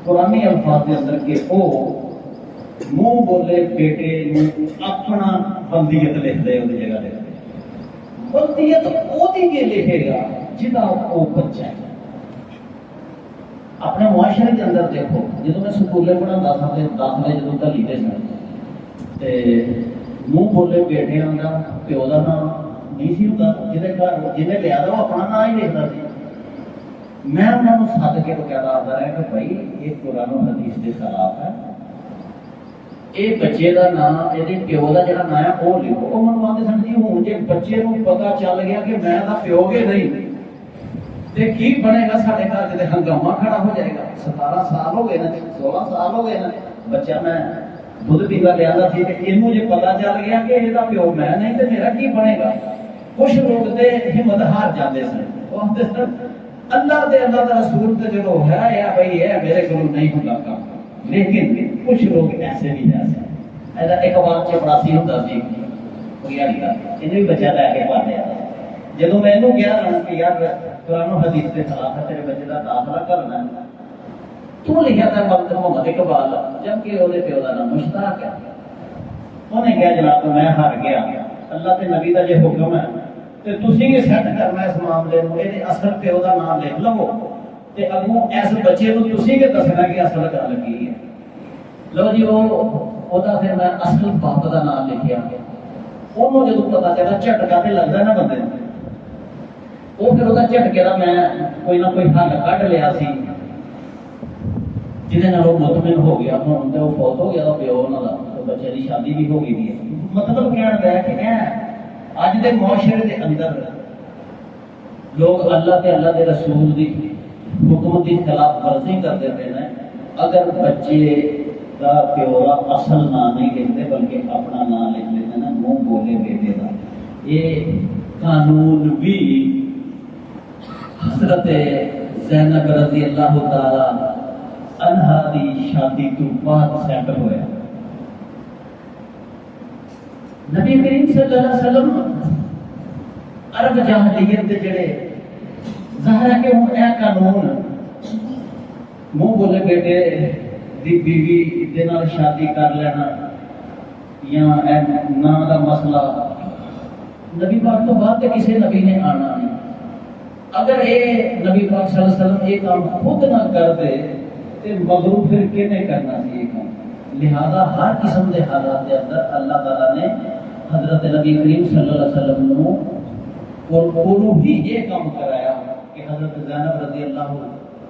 قرآنی الفاظ کے اندر کہ وہ منہ بولے بیٹے اپنا بندیت لکھ دے اس جگہ دے بندیت وہ لکھے گا جدا وہ بچہ ہے اپنے معاشرے کے اندر دیکھو جدو میں سکولے پڑھا داخلے جدو دلیتے سن منہ بولے بیٹے کا پیو کا نام نہیں سی ہوتا جنہیں لیا وہ اپنا نام ہی لکھتا سی میں انہوں نے سد کے بقاعدہ آتا رہا کہ بھائی یہ قرآن و حدیث کے خلاف ہے یہ بچے کا نام یہ پیو کا جڑا نام ہے وہ لکھو وہ منو آتے سن جی ہوں جی بچے کو پتا چل گیا کہ میں پیو گے نہیں تے کی بنے گا سارے گھر جب ہنگامہ کھڑا ہو جائے گا 17 سال ہو گئے نا 16 سال ہو گئے نا بچہ میں دودھ پیتا لیا سی یہ جی پتا چل گیا کہ یہ پیو میں نہیں تو میرا کی بنے گا کچھ لوگ تو ہمت ہار جاتے سن وہ آتے سن اللہ دے اللہ کا رسول تو چلو ہے یا بھائی ہے میرے کو نہیں ہوگا کام لیکن کچھ لوگ ایسے بھی ایسے ایسا ایک بار چپڑاسی ہوتا سی یہ بھی بچہ لے کے پا لیا جب میں یہ کہا کہ یار قرآن و حدیث کے خلاف ہے تیرے بچے کا داخلہ کرنا ہے تو لکھا تھا وقت محمد اقبال جبکہ وہ پیو کا نام مشتاق ہے انہیں کہا جناب میں ہار گیا اللہ کے نبی کا جو حکم ہے تو تسی یہ سیٹ کرنا اس معاملے میں یہ اصل پیو کا نام لکھ لو تے اگوں اس بچے کو تسی کے دسنا کہ اصل گل کی ہے لو جی وہ پھر میں اصل باپ کا نام لکھیا انہوں جب پتا چلا جھٹکا تے لگتا نا بندے وہ پھر وہ جھٹکے کا میں کوئی نہ کوئی حل کਢ لیا سی جہد وہ مطمئن ہو گیا ہوں تو وہ فوت ہو گیا پیو انہوں کا بچے کی شادی بھی ہو گئی ہے مطلب کہنا ہے کہ اج کے معاشرے کے اندر لوگ اللہ تے اللہ کے رسول کی حکم کی خلاف ورزی کرتے رہے ہیں اگر بچے کا پیو کا اصل نام نہیں لکھتے بلکہ اپنا نام لکھ لیتے ہیں منہ بولے بیٹے کا یہ قانون بھی حضرت زینب رضی اللہ تعالی عنہا دی شادی تو بعد سیٹ ہویا نبی کریم صلی اللہ علیہ وسلم عرب جاہلیت دے جڑے ظاہر ہے کہ ہوں اے قانون منہ بولے بیٹے دی بیوی دے نال شادی کر لینا یا اے نام دا مسئلہ نبی پاک تو بعد کسی نبی نے آنا نہیں اگر یہ نبی پاک صلی اللہ علیہ وسلم یہ کام خود نہ کر دے تو مغرو پھر کینے کرنا سی یہ کام لہذا ہر قسم کے حالات کے اندر اللہ تعالیٰ نے حضرت نبی کریم صلی اللہ علیہ وسلم کو ہی یہ کام کرایا کہ حضرت زینب رضی اللہ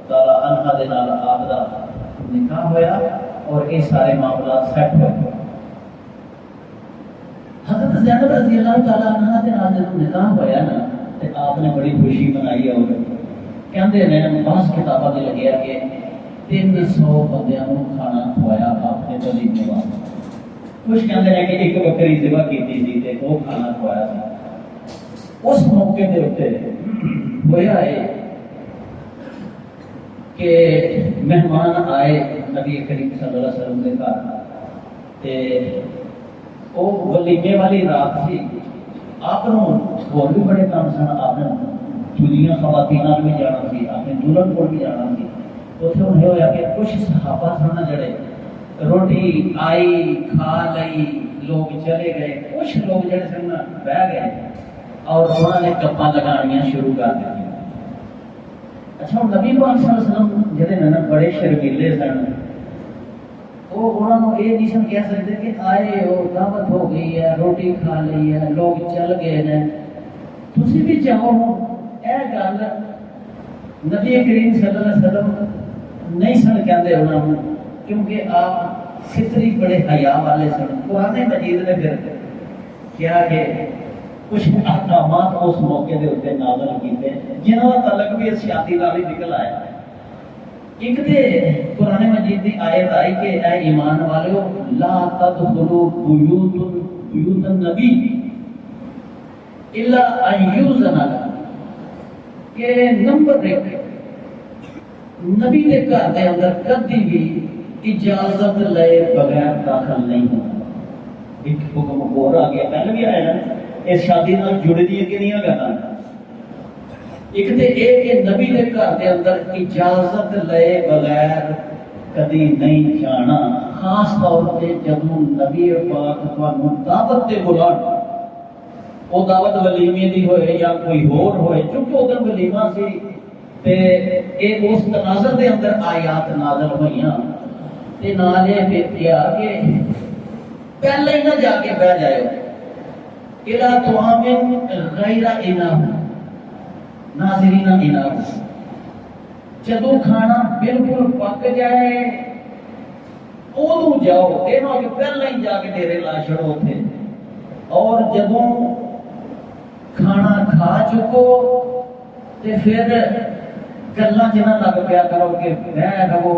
تعالیٰ عنہ دے نال آپ دا نکاح ہویا اور یہ سارے معاملات سیٹ ہوئے حضرت زینب رضی اللہ تعالیٰ عنہ دے نال جب نکاح ہویا نا تو آپ نے بڑی خوشی منائی اور کہندے نے بعض کتاباں دے لگیا کہ 300 بندیاں کو کھانا کھوایا آپ نے ولیمے واسطے کچھ کہندے ہیں کہ ایک بکری ذبح کیتی سی تے وہ کھانا کھوایا سی اس موقع دے اوتے ہویا ہے کہ مہمان آئے نبی کریم صلی اللہ علیہ وسلم کے گھر تے وہ ولیمے والی رات سی آپ اور بھی بڑے کام سن آپ نے دنیا خواتین بھی جانا سی آپ نے دلہن کو بھی جانا سی اتنے انہیں ہوا کہ کچھ صحابہ سن جڑے روٹی آئی کھا لئی لوگ چلے گئے کچھ لوگ جڑے سن بہ گئے اور انہوں نے گپاں لگانیاں شروع کر دی اچھا نبی پاک صلی اللہ علیہ وسلم جڑے نا بڑے شرمیلے سن وہ انہوں نے یہ نہیں سن کہہ سکتے کہ آئے ہو دعوت ہو گئی ہے روٹی کھا لی ہے لوگ چل گئے ہیں تسی بھی چاہو اے گل نبی کریم صلی اللہ علیہ وسلم نہیں سن کہندے انہوں کیونکہ آپ فطری بڑے حیا والے سن. قرآن مجید نے پھر کیا کہ کچھ احکامات اس موقع کے اتنے نازل کیتے جنہوں کا تعلق بھی اس شادی نال ہی نکل آیا. ایک تے قرآن مجید کی آیت آئی کہ اے ایمان والو لا تدخلوا بیوت النبی الا ان یؤذن لکم، کہ نمبر 1 نبی کے گھر کے اندر کبھی بھی اجازت لے بغیر داخل نہیں ہونا. ایک حکم اور آ گیا، پہلے بھی آیا نا، اس شادی نال جڑی دی کہ نہیں گلا. ایک تے ایک کہ نبی کے گھر کے اندر اجازت لے بغیر کبھی نہیں جانا، خاص طور پہ جب نبی پاک تانوں دعوت تے بلاون، وہ دعوت ولیمے دی ہوئے یا کوئی اور ہوئے، چونکہ ادھر ولیمہ سی تے ایک اس تناظر دے اندر آیات نازل ہوئیاں تے نال یہ کیا کہ پہلے ہی نہ جا کے بہ جائے الا طعام غیر اناہ ناظرین اناہ، جدو کھانا بالکل پک جائے ادو جاؤ، یہ نہ کہ پہلے ہی جا کے ڈیرے لا چھڑو تھے. اور جدو کھانا کھا چکو تے پھر گلاں جنہ لگ پیا کرو کہ بہ رہو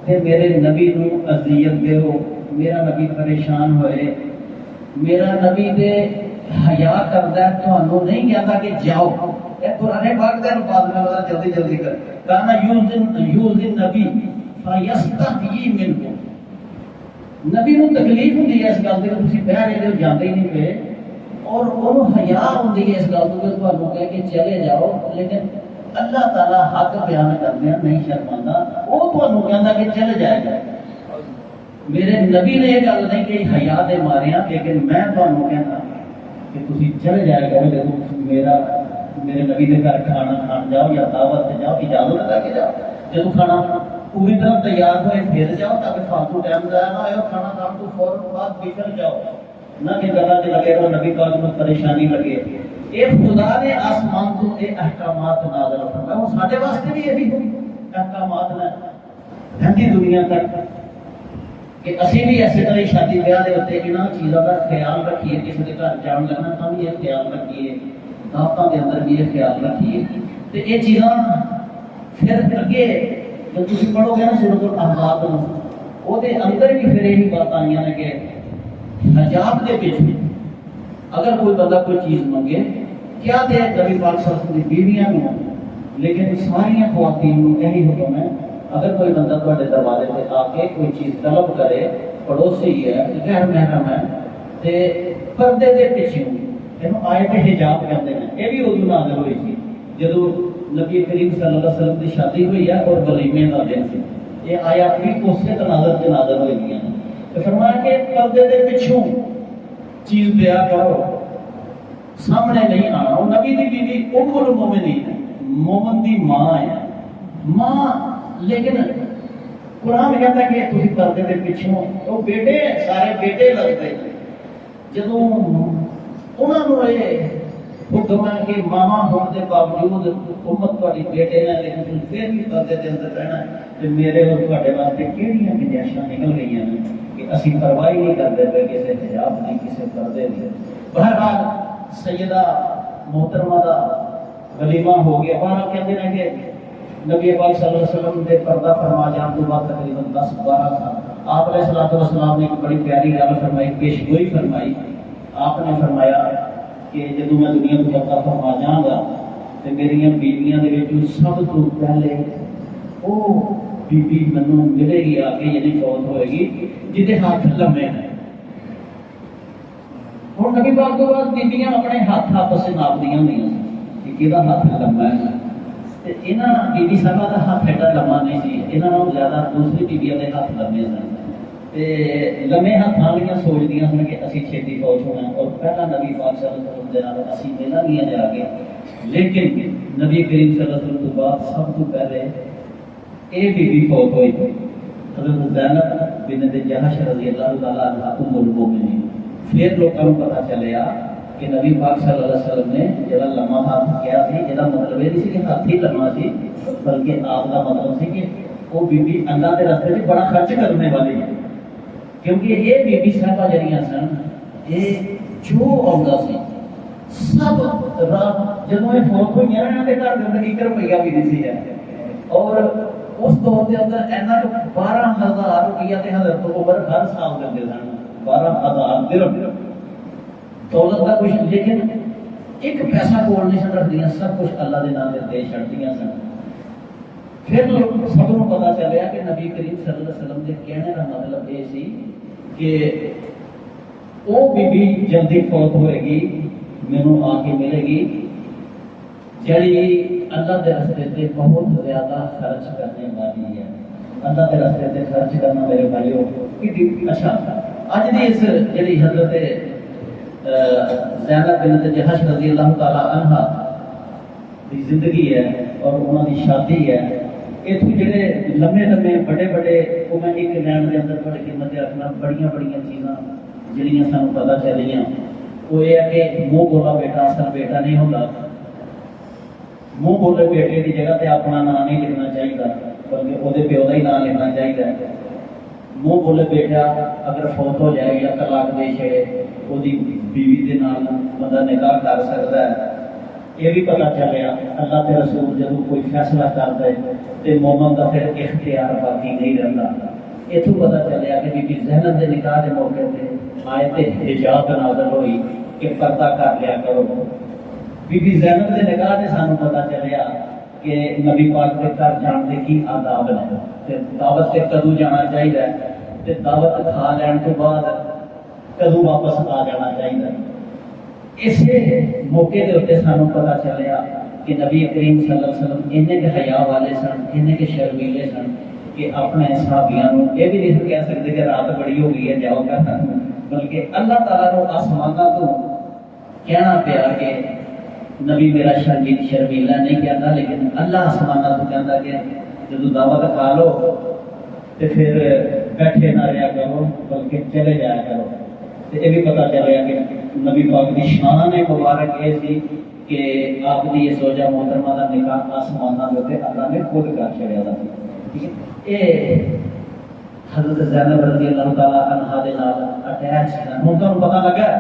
تے میرے نبی نو اذیت دیو، میرا نبی پریشان ہوئے، میرا نبی دے حیا کردا ہے، تانوں نہیں کہتا کہ جاؤ. اے قرآن پاک دے الفاظ میں ذرا جلدی جلدی کر کانا یوزن نبی فیستحیی منکم، نبی نو تکلیف ہوندی ہے اس گل تے تسی بہ رہے ہو جاندے ہی نہیں پے، اور انہوں حیا ہوندی ہے اس گل تو کہ تانوں کہے کہ چلے جاؤ، لیکن اللہ تعالیٰ حق بیان کرنے نہیں شرمندہ، وہ تانوں کہندا کہ چلے جائے گا. میرے نبی نے یہ گل نہیں کہ حیا دے ماریا، لیکن میں تانوں کہنا کہ تسی چلے جائے گا جب میرے نبی کے گھر کھانا کھان جاؤ یا دعوت سے جاؤ، اجازت لگا کے جاؤ. جب کھانا پوری طرح تیار ہوئے پھر جاؤ تاکہ فالتو ٹائم ضائع نہ ہو. کھانا کھان تو فوراً بعد نکل جاؤ، نہ کہ گلا چ لگے تو نبی پاک کو پریشانی لگے. یہ خدا نے آسمان تو یہ احکامات نازل فرمائے، وہ سارے واسطے بھی یہی احکامات نے رہتی دنیا تک کہ اسی بھی ایسے طرح شادی بیاہ دے ہوتے کہ چیزوں کا خیال رکھیے. کسی کے گھر جان لگنا تو بھی یہ خیال رکھیے، دعوتوں کے اندر بھی یہ خیال رکھیے. تو یہ چیزاں پھر اگے جب تم پڑھو گے نا سورۃ الاحزاب وہ اندر بھی پھر یہی بات آئی ہیں کہ حجاب کے پیچھے اگر کوئی بندہ کوئی چیز منگے کیا دے نبی پاک صلی اللہ علیہ وسلم کی بیویاں کو، لیکن ساری خواتین کو یہی حکم ہے اگر کوئی بندہ تھوڑے دروازے پہ آ کے کوئی چیز طلب کرے، پڑوسی ہے غیر محرم ہے تے پردے دے پیچھے آیت حجاب کہتے ہیں. یہ بھی اردو نازل ہوئی تھی جدو نبی کریم صلی اللہ علیہ وسلم کی شادی ہوئی ہے اور ولیمے کا دن سے. یہ آیات بھی اسی تناظر سے نازل ہوئی ہیں. تو فرمایا کہ پردے دے پیچھوں چیز دیا کرو، سامنے نہیں آنا. اور نبی دی بیوی ام المومنین ہے، مومن دی ماں ہے، ماں. لیکن قرآن کہتا ہے کہ تسی پردے دے پیچھوں تو بیٹے سارے بیٹے لگتے جدوں انہوں نے یہ حکم ہے کہ ماما ہونے کے باوجود امت تاری بیٹے ہیں لیکن تم پھر بھی پردے کے اندر رہنا ہے. تو میرے اور تھوڑے واسطے کہڑیاں گنجائشاں نکل گئی ہیں کہ اسی پرواہ نہیں کرتے پہ کسی حجاب نہیں کسی پردے نہیں. بہرحال سیدہ محترمہ کا ولیمہ ہو گیا. بہرحال کہتے ہیں کہ نبی پاک صلی اللہ علیہ وسلم نے پردہ فرما جان تو بعد تقریباً 10-12 سال آپ علیہ السلام نے ایک بڑی پیاری گل فرمائی، پیشگوئی فرمائی. آپ نے فرمایا کہ جب میں دنیا کو پردہ فرما جاؤں گا تو میری بیویاں دے وچ سب تو پہلے وہ بیوی مینوں ملے گی آ کے یعنی فوت ہوئے گی جہدے ہاتھ لمے ہیں. ہوں نبی پاک تو بعد بیویاں اپنے ہاتھ آپس سے ناپ دیا ہوئی کہ کہدا ہاتھ لمبا ہے. یہاں بیوی صاحبہ کا ہاتھ ایڈا لمبا نہیں سی، یہاں زیادہ دوسری بیویاں کے ہاتھ لمبے سن. لمے ہاتھ والیاں سوچدیاں سن کہ اسی چھتی فوج ہونا اور پہلا نبی پاک صلی اللہ علیہ وسلم اسی ملا گیا جا کے. لیکن نبی کریم صلی اللہ علیہ وسلم تو بعد سب تو پہلے یہ بیوی فوت ہوئی تھی حضرت زینب بنت جہش رضی اللہ تعالیٰ عنہا ام المومنین. پھر لوگوں کو پتہ چلیا کہ نبی پاک صلی اللہ علیہ وسلم نے جڑا لمبا ہاتھ کیا سی، یہ مطلب یہ نہیں سی کہ ہاتھ ہی لمبا سی، بلکہ آپ کا مطلب سی کہ وہ بیبی اللہ کے راستے میں بڑا خرچ کرنے والی ہے، کیونکہ یہ بیبی صاحبہ جڑیاں سن یہ جو آتا سی سب رات جب یہ فوت ہوئی ہیں نا گھر کے اندر 1 روپیہ بھی نہیں سی ہے، اور اس دور کے اندر ایسا 12,000 روپیہ تے حضرت عمر ہر سال دیتے سن، 12,000 درہم دولت کا کچھ، لیکن ایک پیسہ کول نہیں سن رکھدیاں، سب کچھ اللہ کے نام دے چھڑدیاں سن۔ پھر سب کو پتا چلیا کہ نبی کریم صلی اللہ علیہ وسلم کے کہنے کا مطلب یہ سی کہ وہ بی جلدی فوت ہوئے گی، مینوں آ کے ملے گی جڑی اللہ کے راستے سے بہت زیادہ خرچ کرنے والی ہے۔ اللہ کے راستے سے خرچ کرنا میرے بھائیو اچھا، اج دی اس جڑی حضرت زینب بنت جحش رضی اللہ تعالی عنہا دی زندگی ہے اور انہوں دی شادی ہے، یہ جڑے لمبے لمبے بڑے بڑے وہ میں ایک لائن کے اندر بڑی قیمت رکھنا، بڑیاں بڑیاں چیزاں جڑیاں سانوں پتہ چلیاں، وہ یہ ہے کہ منہ بولا بیٹا اصل بیٹا نہیں ہوتا، منہ بولے بیٹے کی جگہ تے اپنا نام نہیں لکھنا چاہیے بلکہ وہ پیو کا ہی نام لکھنا چاہیے۔ منہ بولے بیٹا اگر فوت ہو جائے یا طلاق دے چھڑے وہ بیوی کے نام بندہ نکاح کر سکتا ہے۔ یہ بھی پتہ چلیا اللہ کے رسول جب کوئی فیصلہ کرتا ہے تو مومن کا پھر اختیار باقی نہیں رہتا۔ اتوں پتہ چلیا کہ بی بی زینب کے نکاح کے موقع پہ آیت حجاب نازل ہوئی کہ پردہ کر لیا کرو۔ بی بی زینب کے نکاح سے سانوں پتہ چلیا کہ نبی پاک کے گھر جان کے کی آداب نے، دعوت سے کدو جانا چاہیے، دعوت کھا لین تو بعد کدو واپس آ جانا چاہیے۔ اسے موقع کے اتنے سانوں پتہ چلیا کہ نبی کریم صلی اللہ علیہ وسلم انہیں کے حیا والے سن، انہیں کے شرمیلے سن کہ اپنے صحابیاں یہ بھی نہیں کہہ سکتے کہ رات بڑی ہو گئی ہے جاؤ گا، بلکہ اللہ تعالیٰ کو آسمانہ تو کہنا پیا کہ نبی میرا شرمیلا نہیں کہتا، لیکن اللہ آسمانہ تو کہتا کہ جب دعوت کھا لو تو پھر بیٹھے نہ رہا کرو بلکہ چلے جایا کرو۔ تو یہ بھی پتہ چلیا کہ نبی پاک کی شان مبارک یہ سی کہ آپ کی یہ زوجہ محترمہ کا نکاح آسمانہ کے اللہ نے خود کر چھڑیا تھا۔ یہ حضرت زینب رضی اللہ تعالیٰ عنہا دے نال اٹیچ ہے۔ ہوں تمہیں پتہ لگا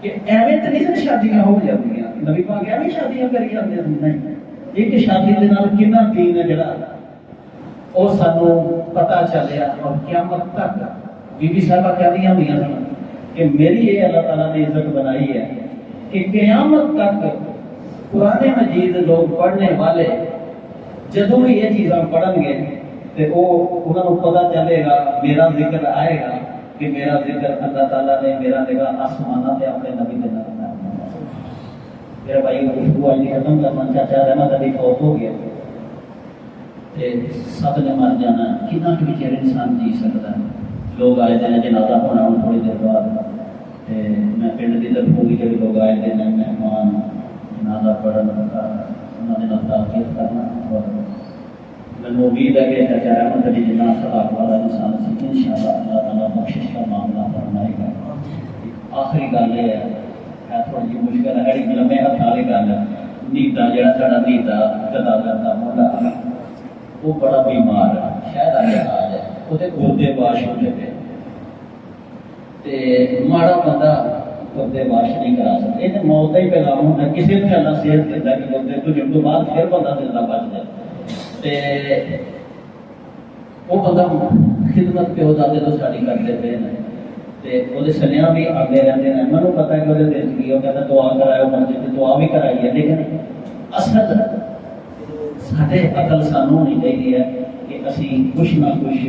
کہ ایویں تو نہیں شادیاں ہو جاتی، نبی پاک ایویں شادیاں کری جاتے ہیں، نہیں، ایک شادی کے نال کتنا دین ہے جڑا وہ سانوں پتہ چلیا۔ اور قیامت تک بی بی صاحبہ کہدیاں ہوئیاں سن کہ میری یہ اللہ تعالیٰ نے عزت بنائی ہے کہ قیامت تک قرآن مجید لوگ پڑھنے والے جدوں بھی یہ چیزاں پڑھن گے تو وہ انہوں کو پتہ چلے گا، میرا ذکر آئے گا کہ میرا ذکر اللہ تعالیٰ نے میرا نگاہ آسمانہ سے اپنے نبی کے نام میرا بھائی گفتگو آج ختم کرنا، چاچا رحمت علی فوت ہو گیا، سب نے مر جانا، کتنا کہ بچے انسان جی سکتا ہے۔ لوگ آئے تھے جنازہ ہونا تھوڑی دیر بعد، میں پنڈ کی طرف ہوگی جب لوگ آئے تھے مہمان جنازہ پڑھنا، انہوں نے تعقیب کرنا، اور میں امید ہے کہ چاچا رحمت علی جناح صلاح والا انسان سے انشاءاللہ اللہ تعالیٰ بخشش کا معاملہ فرمائے گا۔ آخری گل یہ ہے تھوڑی جی مشکل ہے، لمبے ہاتھ والی گل ہے، نیتا جہاں سا نیتا گدا کرتا منڈا وہ بڑا بیمار ہے، شاید آگے آ جائے، وہ گردے واش ہوتے پہ ماڑا بندہ گردے واش نہیں کرا سکتا، یہ تو موت ہی پیغام ہوتا ہے، کسی کو اللہ صحت دیتا کہ گردے تو جب تو بعد پھر بندہ زندہ بچ جائے۔ وہ بندہ خدمت پیو دادے تو ساری کرتے پے وہ سنیا بھی آتے رہتے ہیں، مجھے پتا ہے کہ وہ دل کی وہ کہتا دعا کرائے مسجد دعا بھی کرائی ہے، لیکن اصل سارے عقل سانوں ہونی چاہیے کہ اسی کچھ نہ کچھ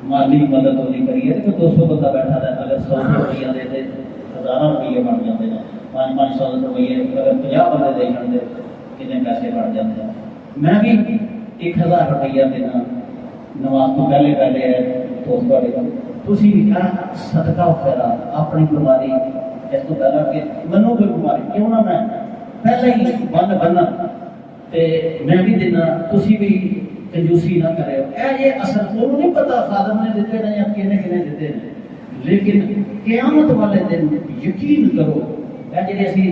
مالی مدد ہوتی کریے۔ تو 200 بندہ بیٹھا ہے، اگر 100 روپیہ دے دے 1000 روپیے بن جاتے ہیں، 500 روپیے اگر 50 بندے دے دیں کتنے پیسے بن جاتے ہیں۔ میں بھی 1000 روپیہ دینا نماز تو پہلے ہے تو تھی صدقہ وغیرہ اپنی بیماری اس کو پہلے کہ منو کوئی بیماری کیوں نہ میں پہلے ہی بن بننا میں بھی دینا، تھی بھی کنجوسی نہ کرے۔ یہ اصل انہوں نہیں پتا خادم نے دیتے ہیں یا کنے کنے دیتے ہیں، لیکن قیامت والے دن یقین کرو یہ جی اسی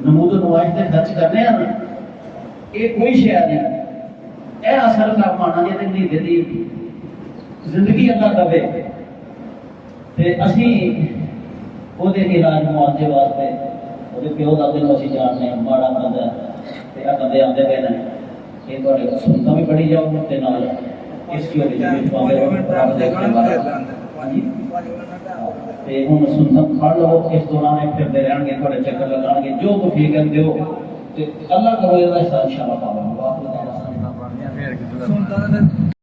نمود و نمائش سے خرچ کرنے ہیں نا، یہ کوئی شے نہیں، ਇਹ ਅਸਲ ਕੰਮ ਆਣਾ ਜੇ ਤੇ ਦੀ ਜ਼ਿੰਦਗੀ ਅੱਲਾ ਦਵੇ ਤੇ ਅਸੀਂ ਉਹਦੇ ਇਲਾਜ ਮੁਆਵਜ਼ੇ ਵਾਸਤੇ ਉਹਦੇ ਪਿਓ ਦਾਦੇ ਨੂੰ ਅਸੀਂ ਜਾਣਦੇ ਹਾਂ ਮਾੜਾ ਬੰਦਾ ਤੇ ਆ ਬੰਦੇ ਆਉਂਦੇ ਪਏ ਨੇ ਇਹ ਤੁਹਾਡੇ ਸੁਣਦਾ ਵੀ ਪੜੀ ਜਾਓ ਤੇ ਨਾਲ ਇਸ ਕੀ ਹੋਈ ਜਿਵੇਂ ਪਾਵੇ ਰੱਬ ਦੇ ਬਾਰੇ ਹਾਂਜੀ ਤੇ ਹੁਣ ਸੁਣਦਾ ਪੜ ਲਓ ਇਸ ਦੌਰਾਨ ਇਹ ਫਿਰਦੇ ਰਹਿਣਗੇ ਤੁਹਾਡੇ ਚੱਕਰ ਲਗਾਉਣਗੇ ਜੋ ਕੁਝ ਵੀ ਕਰਦੇ ਹੋ ਤੇ ਅੱਲਾ ਕਰੋ ਇਹਦਾ ਇਨਸ਼ਾਅੱਲਾ ਪਾਵਾਂਗੇ ਵਾਹ ਸੁਣਦਾ